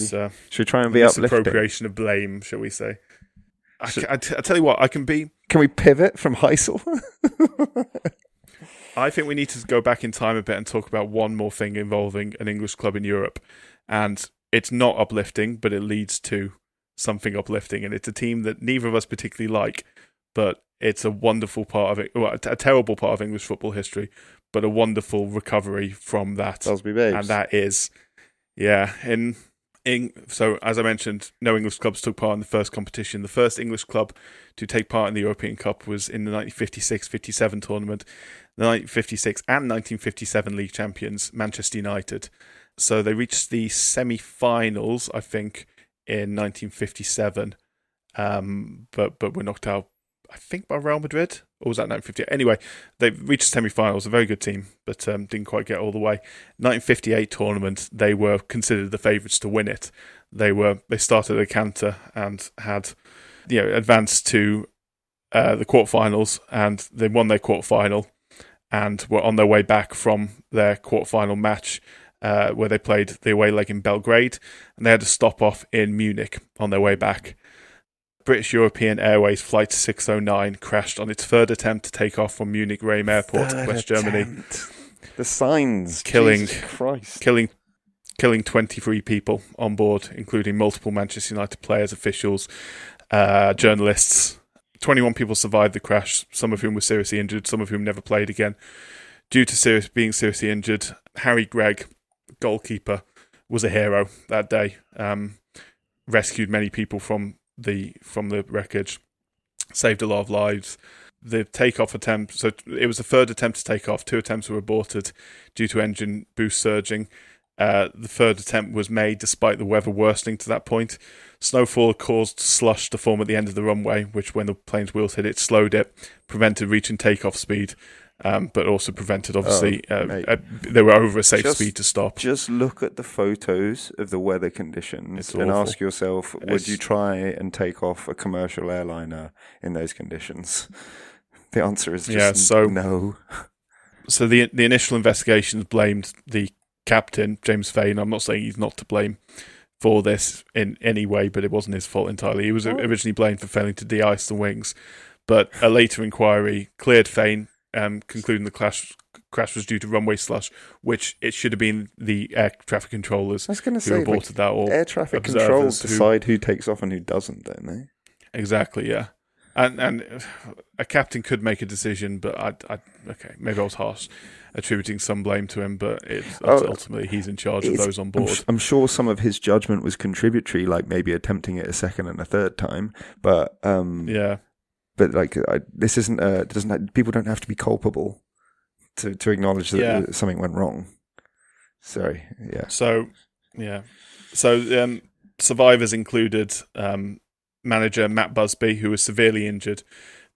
try and be uplifting? Appropriation of blame, shall we say? I tell you what, Can we pivot from Heysel? I think we need to go back in time a bit and talk about one more thing involving an English club in Europe. And it's not uplifting, but it leads to something uplifting. And it's a team that neither of us particularly like, but it's a wonderful part of it. Well, a terrible part of English football history, but a wonderful recovery from that. Salisbury Babes. And that is, so, as I mentioned, no English clubs took part in the first competition. The first English club to take part in the European Cup was in the 1956-57 tournament, the 1956 and 1957 league champions, Manchester United. So they reached the semi-finals, I think, in 1957, but were knocked out I think by Real Madrid, or was that 1958? Anyway, they reached the semi-finals, a very good team, but didn't quite get all the way. 1958 tournament, they were considered the favourites to win it. They started at canter and had, advanced to the quarterfinals, and they won their quarterfinal, and were on their way back from their quarterfinal match, where they played the away leg in Belgrade, and they had to stop off in Munich on their way back. British European Airways Flight 609 crashed on its third attempt to take off from Munich Reim Airport, West Germany. The signs, killing 23 people on board, including multiple Manchester United players, officials, journalists. 21 people survived the crash, some of whom were seriously injured, some of whom never played again. Due to being seriously injured, Harry Gregg, goalkeeper, was a hero that day. Rescued many people from the wreckage, saved a lot of lives. The takeoff attempt, so it was the third attempt to take off. 2 attempts were aborted due to engine boost surging. The third attempt was made despite the weather worsening to that point. Snowfall caused slush to form at the end of the runway, which when the plane's wheels hit it, slowed it, prevented reaching takeoff speed, but also prevented, obviously, they were over a safe speed to stop. Just look at the photos of the weather conditions and ask yourself, would you try and take off a commercial airliner in those conditions? The answer is just no. So the initial investigations blamed the captain, James Fane. I'm not saying he's not to blame for this in any way, but it wasn't his fault entirely. He was originally blamed for failing to de-ice the wings, but a later inquiry cleared Fane, concluding the crash was due to runway slush, which it should have been the air traffic controllers who reported that. Or air traffic controllers decide who takes off and who doesn't, don't they? Exactly, yeah. And a captain could make a decision, but maybe I was harsh, attributing some blame to him, but ultimately he's in charge of those on board. I'm sure some of his judgment was contributory, like maybe attempting it a second and a third time, but But this isn't. People don't have to be culpable to acknowledge that something went wrong. Sorry. Yeah. So survivors included manager Matt Busby, who was severely injured,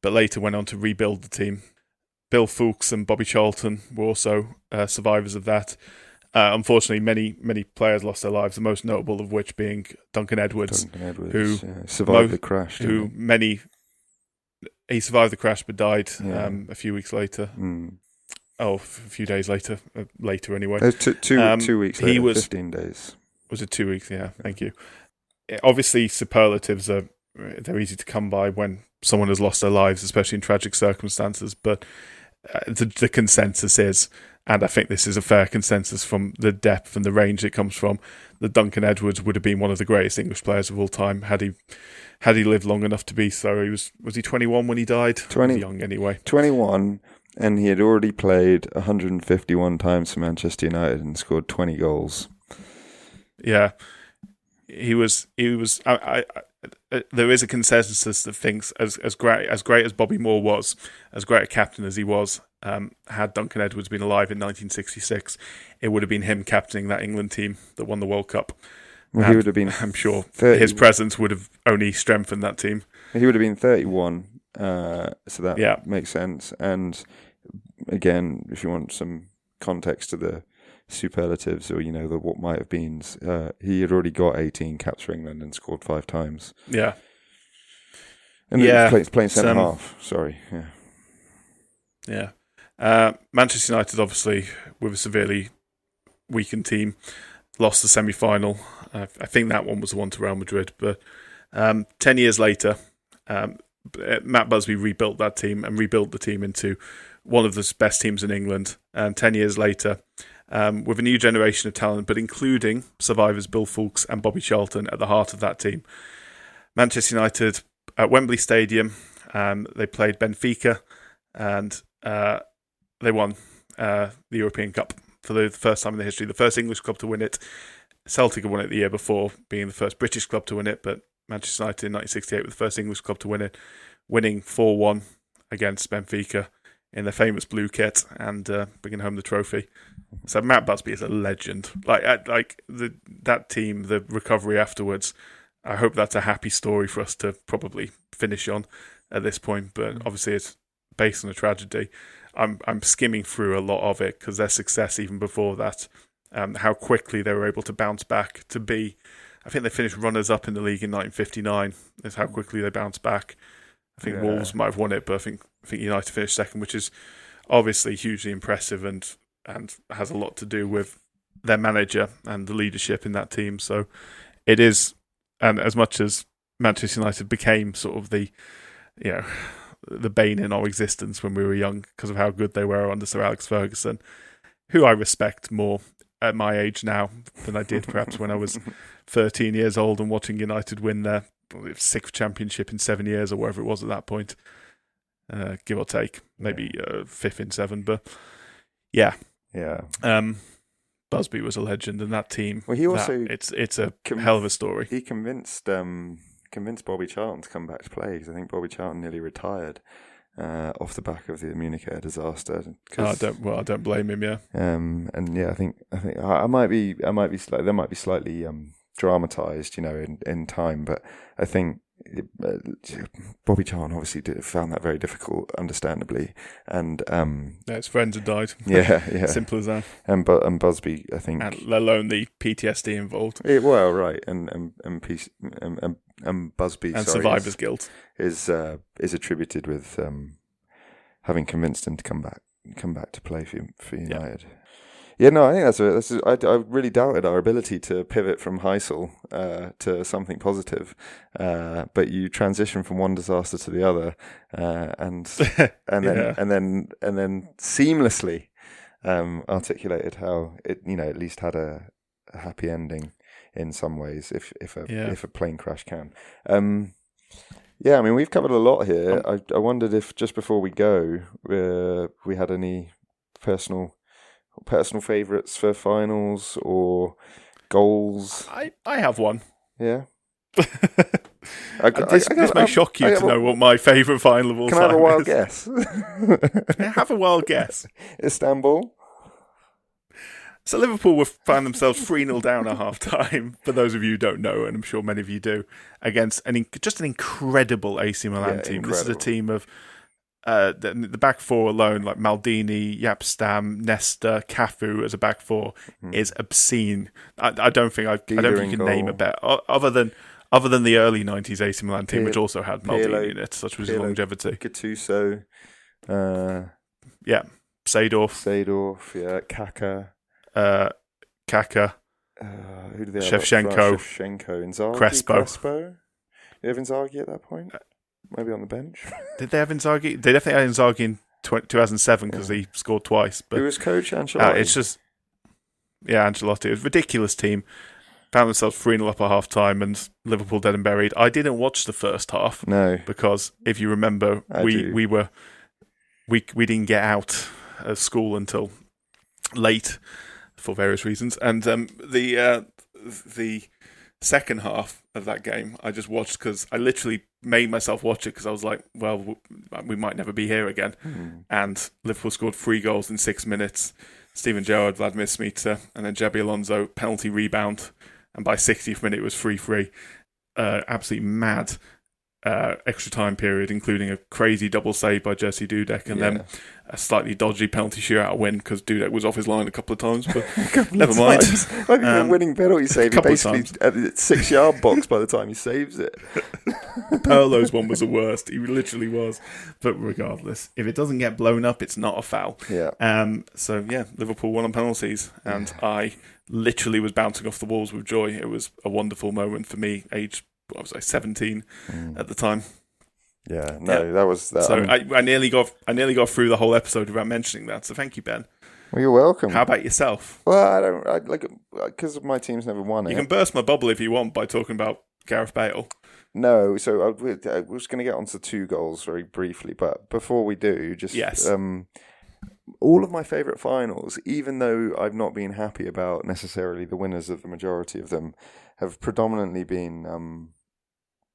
but later went on to rebuild the team. Bill Foulkes and Bobby Charlton were also survivors of that. Unfortunately, many players lost their lives, the most notable of which being Duncan Edwards who survived the crash. He survived the crash but died a few weeks later. A few days later. Later anyway. 2 weeks later, 15 days. Was it 2 weeks? Yeah, thank you. Obviously, superlatives they're easy to come by when someone has lost their lives, especially in tragic circumstances, but the consensus is, and I think this is a fair consensus from the depth and the range it comes from, that Duncan Edwards would have been one of the greatest English players of all time had he lived long enough to be so. Was he 21 when he died? 20, he was young anyway. 21, and he had already played 151 times for Manchester United and scored 20 goals. Yeah, he was. There is a consensus that thinks as great as Bobby Moore was, as great a captain as he was, had Duncan Edwards been alive in 1966, it would have been him captaining that England team that won the World Cup. Well, he would have been. I'm sure his presence would have only strengthened that team. He would have been 31, so that makes sense. And again, if you want some context to the superlatives, or the what might have been, he had already got 18 caps for England and scored 5 times. Yeah, and playing centre half. Sorry, Manchester United, obviously, with a severely weakened team, lost the semi-final. I think that one was the one to Real Madrid. But 10 years later, Matt Busby rebuilt that team and rebuilt the team into one of the best teams in England. And 10 years later, with a new generation of talent, but including survivors Bill Foulkes and Bobby Charlton at the heart of that team, Manchester United at Wembley Stadium, they played Benfica, and they won the European Cup for the first time in their history. The first English club to win it. Celtic had won it the year before, being the first British club to win it, but Manchester United in 1968 was the first English club to win it, winning 4-1 against Benfica in their famous blue kit and bringing home the trophy. So Matt Busby is a legend. That team, the recovery afterwards, I hope that's a happy story for us to probably finish on at this point. But obviously, it's based on a tragedy. I'm skimming through a lot of it because their success even before that, how quickly they were able to bounce back to be. I think they finished runners-up in the league in 1959. Is how quickly they bounced back. I think Wolves might have won it, but I think United finished second, which is obviously hugely impressive and has a lot to do with their manager and the leadership in that team. So it is, and as much as Manchester United became sort of the bane in our existence when we were young because of how good they were under Sir Alex Ferguson, who I respect more at my age now than I did perhaps when I was 13 years old and watching United win their 6th championship in 7 years or whatever it was at that point, give or take, maybe 5th in 7. But yeah. Busby was a legend, and that team. Well, he also it's a hell of a story. He convinced Bobby Charlton to come back to play because I think Bobby Charlton nearly retired off the back of the Munich air disaster. I don't blame him. Yeah. And yeah, I think I might be slightly dramatised, in time, but I think Bobby Charlton obviously found that very difficult, understandably, and his friends had died. Yeah, simple as that. And Busby, I think, and let alone the PTSD involved. Right, and Busby and survivor's guilt is attributed with having convinced him to come back to play for United. Yeah, no, I think I really doubted our ability to pivot from Heysel to something positive, but you transition from one disaster to the other, and then seamlessly articulated how it at least had a happy ending in some ways, if a plane crash can. Yeah, I mean we've covered a lot here. I wondered if just before we go, we had any personal favourites for finals or goals. I have one. Yeah. This may shock you to know what my favourite final of all time is. Can I have a wild guess? Can I have a wild guess? Istanbul. So Liverpool found themselves 3-0 down at half-time, for those of you who don't know, and I'm sure many of you do, against just an incredible AC Milan team. Incredible. This is a team of the back four alone, like Maldini, Jaap Stam, Nesta, Cafu as a back four is obscene. I don't think you can name a better other than the early 90s AC Milan team, which also had Maldini in it. Such was his longevity. Gattuso, Seedorf, yeah, Kaka, who do they have? Shevchenko, Inzaghi, Crespo. You have Inzaghi at that point? Maybe on the bench. Did they have Inzaghi? They definitely had Inzaghi in 2007 because he scored twice. But who was coach? Ancelotti. It's just, Ancelotti. It was a ridiculous team. Found themselves 3-0 up at half time and Liverpool dead and buried. I didn't watch the first half. No, because if you remember, we didn't get out of school until late for various reasons, and the second half of that game I just watched because I literally made myself watch it because I was like, well, we might never be here again. And Liverpool scored 3 goals in 6 minutes. Steven Gerrard, Vladimir Smicer, and then Xabi Alonso penalty rebound, and by 60th minute it was 3-3. Absolutely mad extra time period, including a crazy double save by Jesse Dudek, and then a slightly dodgy penalty shootout win because Dudek was off his line a couple of times, but never mind. I think a winning penalty save, he basically at the 6-yard box by the time he saves it. Pirlo's one was the worst. He literally was. But regardless, if it doesn't get blown up, it's not a foul. Liverpool won on penalties, and I literally was bouncing off the walls with joy. It was a wonderful moment for me, aged 17 at the time. That was that. So I nearly got through the whole episode without mentioning that. So thank you, Ben. Well, you're welcome. How about yourself? Well, I like because my team's never won. You can burst my bubble if you want by talking about Gareth Bale. No, so I was going to get onto 2 goals very briefly, but before we do, just all of my favourite finals, even though I've not been happy about necessarily the winners of the majority of them, have predominantly been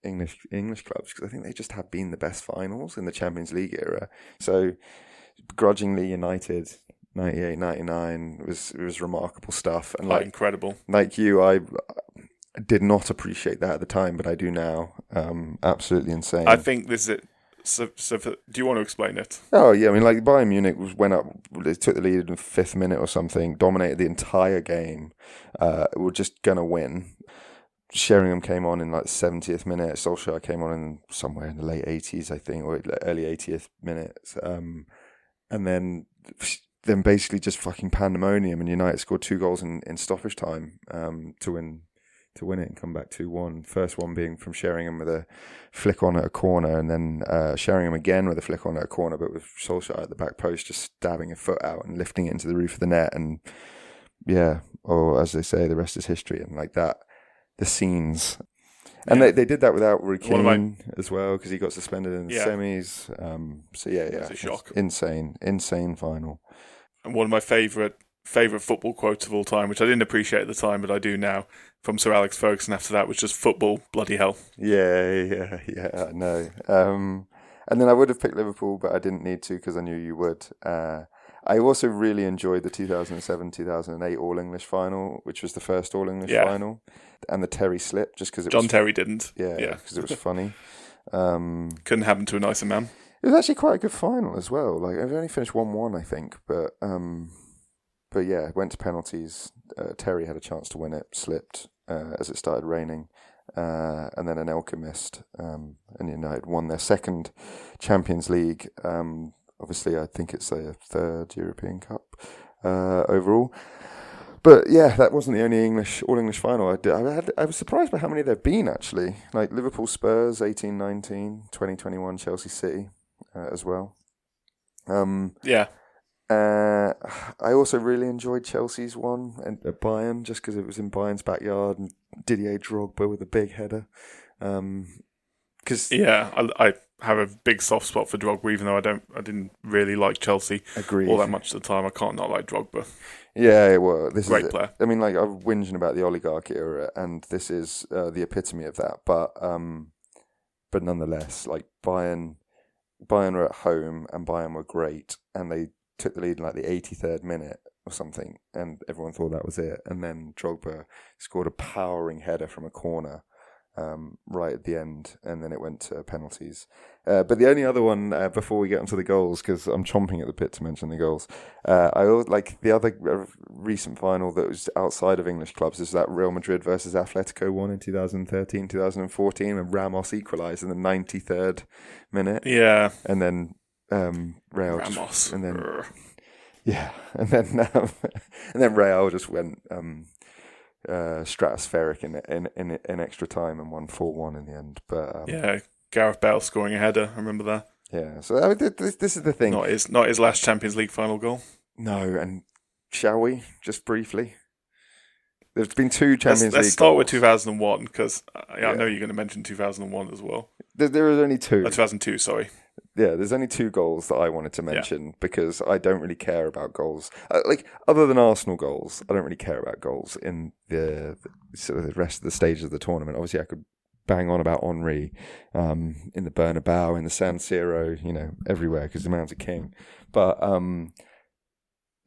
English clubs, because I think they just have been the best finals in the Champions League era. So begrudgingly, United 98-99 was remarkable stuff, and incredible. Like you, I did not appreciate that at the time, but I do now. Absolutely insane. I think this is it. So do you want to explain it? Oh yeah, I mean, like Bayern Munich went up, they took the lead in the 5th minute or something, dominated the entire game. Were just gonna win. Sheringham came on in like the 70th minute. Solskjaer came on in somewhere in the late 80s, I think, or early 80th minutes. And then basically just fucking pandemonium, and United scored 2 goals in stoppage time to win it and come back 2-1. First one being from Sheringham with a flick on at a corner, and then Sheringham again with a flick on at a corner, but with Solskjaer at the back post just stabbing a foot out and lifting it into the roof of the net. And yeah, or as they say, the rest is history. And like that, the scenes. And they did that without Roy Keane as well, because he got suspended in the semis. So yeah, it's a shock. Insane final. And one of my favourite football quotes of all time, which I didn't appreciate at the time, but I do now, from Sir Alex Ferguson after that, was just football, bloody hell. Yeah, I know. And then I would have picked Liverpool, but I didn't need to because I knew you would. I also really enjoyed the 2007-2008 All-English final, which was the first All-English final, and the Terry slip, just because Terry didn't. Yeah, because it was funny. Couldn't happen to a nicer man. It was actually quite a good final as well. Like, it only finished 1-1, I think, but yeah, it went to penalties. Terry had a chance to win it, slipped as it started raining, and then Anelka missed, and United won their second Champions League. Obviously, I think it's their 3rd European Cup overall. But yeah, that wasn't the only all-English final I did. I was surprised by how many there've been, actually. Like Liverpool Spurs, 18-19, 2021 Chelsea City as well. I also really enjoyed Chelsea's one at Bayern, just because it was in Bayern's backyard and Didier Drogba with a big header. I have a big soft spot for Drogba, even though I didn't really like Chelsea all that much at the time. I can't not like Drogba. Yeah, well, this great is player. I mean, like, I'm whinging about the oligarch era, and this is the epitome of that. But nonetheless, like Bayern were at home, and Bayern were great, and they took the lead in like the 83rd minute or something, and everyone thought that was it. And then Drogba scored a powering header from a corner right at the end, and then it went to penalties. But the only other one before we get onto the goals, because I'm chomping at the bit to mention the goals, like the other recent final that was outside of English clubs is that Real Madrid versus Atletico one in 2013-2014, when Ramos equalised in the 93rd minute. Yeah, and then Real Ramos, and then Real just went stratospheric in extra time and won 4-1 in the end. But Gareth Bale scoring a header. I remember that. Yeah, so this is the thing. Not his last Champions League final goal. No, and shall we just briefly? There's been 2 Champions League. Let's start with 2001 because I know you're going to mention 2001 as well. There is only 2. 2002, sorry. Yeah, there's only 2 goals that I wanted to mention because I don't really care about goals. Like, other than Arsenal goals, I don't really care about goals in the sort of the rest of the stages of the tournament. Obviously, I could bang on about Henry in the Bernabeu, in the San Siro, everywhere because the man's a king. But Zinedine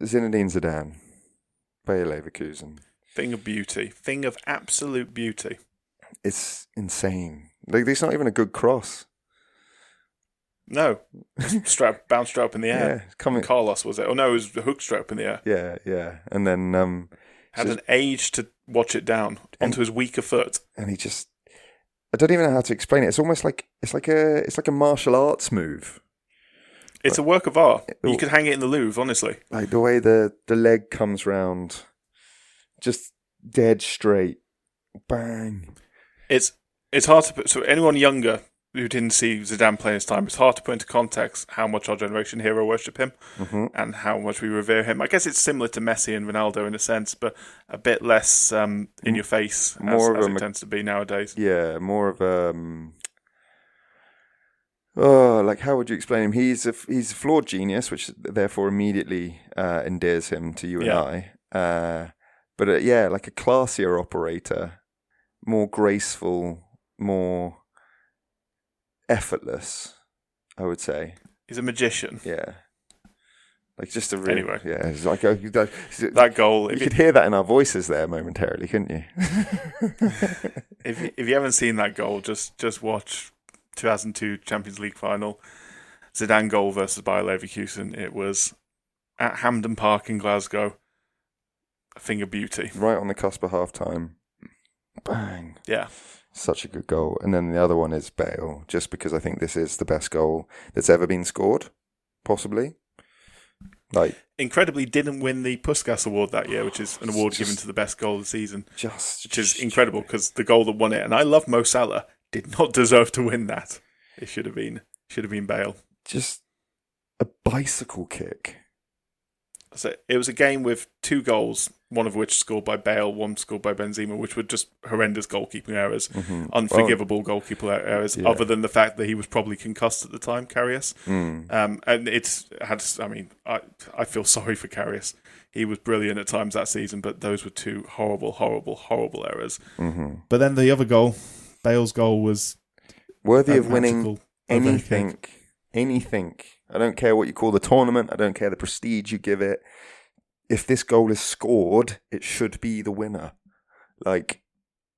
Zidane, Bayer Leverkusen. Thing of beauty. Thing of absolute beauty. It's insane. Like, it's not even a good cross. No. Bounced straight up in the air. Yeah, Carlos, was it? Oh, no, it was the hook straight up in the air. Yeah. And then... had an age to watch it down onto his weaker foot. And he just... I don't even know how to explain it. It's almost like... It's like a martial arts move. It's a work of art. You could hang it in the Louvre, honestly. Like, the way the leg comes round... just dead straight. Bang. It's hard to put... So anyone younger who didn't see Zidane play his time, it's hard to put into context how much our generation hero worship him and how much we revere him. I guess it's similar to Messi and Ronaldo in a sense, but a bit less in your face as it tends to be nowadays. Yeah, more of a... like, how would you explain him? He's a flawed genius, which therefore immediately endears him to you and I. But like a classier operator, more graceful, more effortless, I would say. He's a magician. Yeah. Like just a real, Anyway. yeah. It's like That goal. You could hear that in our voices there momentarily, couldn't you? If you haven't seen that goal, just watch 2002 Champions League Final. Zidane goal versus Bayer Leverkusen. It was at Hampden Park in Glasgow. A thing of beauty. Right on the cusp of half time. Bang. Yeah. Such a good goal. And then the other one is Bale, just because I think this is the best goal that's ever been scored, possibly. Like, incredibly didn't win the Puskas Award that year, which is an award given to the best goal of the season. Which is incredible because the goal that won it, and I love Mo Salah, did not deserve to win that. It should have been Bale. Just a bicycle kick. So it was a game with 2 goals, one of which scored by Bale, one scored by Benzema, which were just horrendous goalkeeping errors, unforgivable goalkeeper errors, other than the fact that he was probably concussed at the time, Karius. And I feel sorry for Karius. He was brilliant at times that season, but those were 2 horrible, horrible, horrible errors. But then the other goal, Bale's goal, was worthy of winning anything. I don't care what you call the tournament. I don't care the prestige you give it. If this goal is scored, it should be the winner. Like,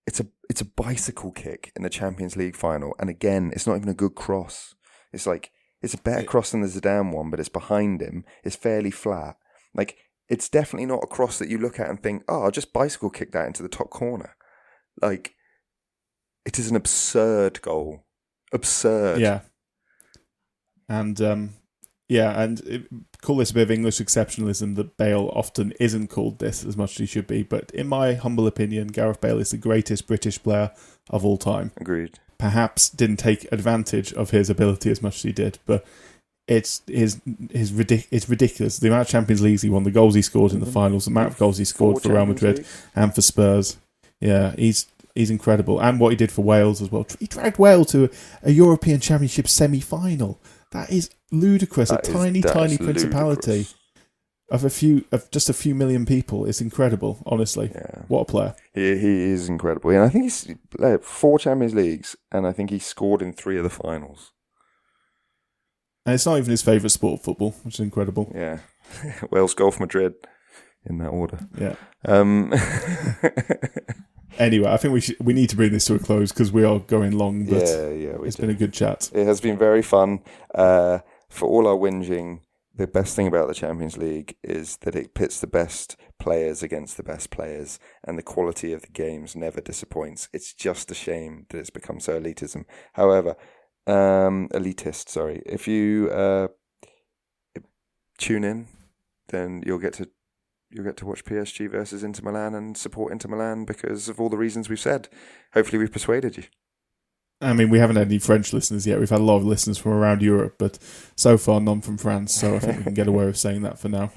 it's a bicycle kick in the Champions League final. And again, it's not even a good cross. It's like, it's a better cross than the Zidane one, but it's behind him. It's fairly flat. Like, it's definitely not a cross that you look at and think, oh, I'll just bicycle kick that into the top corner. Like, it is an absurd goal. Absurd. Yeah. And, call this a bit of English exceptionalism that Bale often isn't called this as much as he should be. But in my humble opinion, Gareth Bale is the greatest British player of all time. Agreed. Perhaps didn't take advantage of his ability as much as he did, but it's ridiculous. The amount of Champions Leagues he won, the goals he scored in the finals, the amount of goals he scored for Real Madrid and for Spurs. Yeah, he's incredible. And what he did for Wales as well. He dragged Wales to a European Championship semi-final. That is ludicrous. That a tiny principality of just a few million people. It's incredible, honestly. Yeah. What a player. He is incredible. And I think he's 4 Champions Leagues, and I think he scored in 3 of the finals. And it's not even his favourite sport, football, which is incredible. Yeah. Wales, Golf, Madrid, in that order. Yeah. Anyway, I think we need to bring this to a close because we are going long, but it's been a good chat. It has been very fun. For all our whinging, the best thing about the Champions League is that it pits the best players against the best players, and the quality of the games never disappoints. It's just a shame that it's become so elitist. Sorry. If you tune in, then you'll get to watch PSG versus Inter Milan and support Inter Milan because of all the reasons we've said. Hopefully we've persuaded you. I mean, we haven't had any French listeners yet. We've had a lot of listeners from around Europe, but so far none from France, so I think we can get away with saying that for now.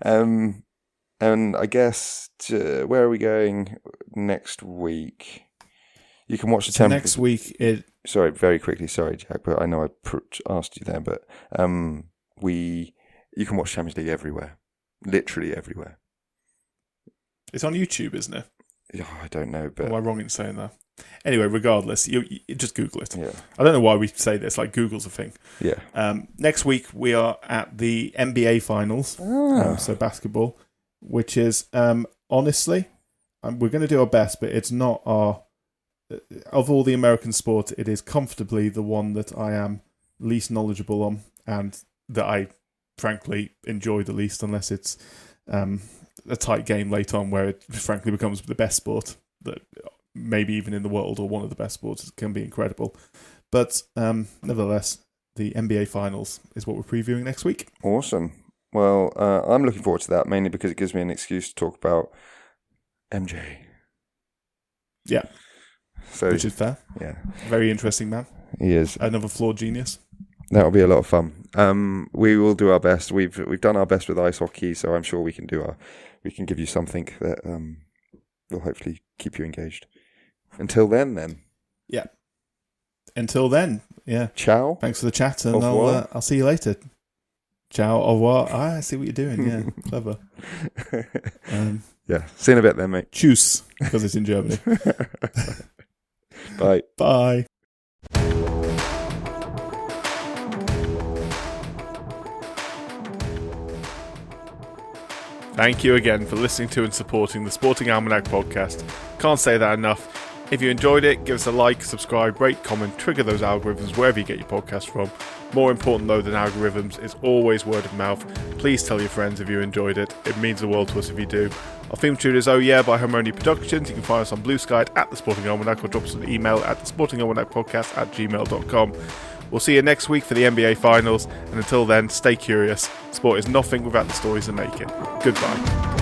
And I guess, where are we going next week? You can watch the Champions... Next week... Sorry, very quickly. Sorry, Jack, but I know I asked you there, but you can watch Champions League everywhere. Literally everywhere. It's on YouTube, isn't it? Yeah, I don't know, but... Am I wrong in saying that? Anyway, regardless, you just Google it. Yeah. I don't know why we say this, like Google's a thing. Yeah. Next week, we are at the NBA Finals, so basketball, which is, honestly, we're going to do our best, but it's not our... Of all the American sports, it is comfortably the one that I am least knowledgeable on, and that I, frankly, enjoy the least, unless it's a tight game late on where it frankly becomes the best sport that maybe even in the world, or one of the best sports. It can be incredible. But nevertheless, the NBA Finals is what we're previewing next week. Awesome. Well, I'm looking forward to that, mainly because it gives me an excuse to talk about MJ. Yeah. So, which is fair. Yeah. Very interesting man. He is. Another flawed genius. That'll be a lot of fun. We will do our best. We've done our best with ice hockey, so I'm sure we can give you something that will hopefully keep you engaged. Until then. Yeah. Until then, yeah. Ciao. Thanks for the chat, and I'll see you later. Ciao, au revoir. I see what you're doing. Yeah, clever. Yeah. See you in a bit then, mate. Tschüss, because it's in Germany. Bye. Thank you again for listening to and supporting the Sporting Almanac podcast. Can't say that enough. If you enjoyed it, give us a like, subscribe, rate, comment, trigger those algorithms wherever you get your podcast from. More important though than algorithms is always word of mouth. Please tell your friends if you enjoyed it. It means the world to us if you do. Our theme tune is Oh Yeah by Harmony Productions. You can find us on Blue Sky at The Sporting Almanac or drop us an email at thesportingalmanacpodcast@gmail.com. We'll see you next week for the NBA Finals, and until then, stay curious. Sport is nothing without the stories that make it. Goodbye.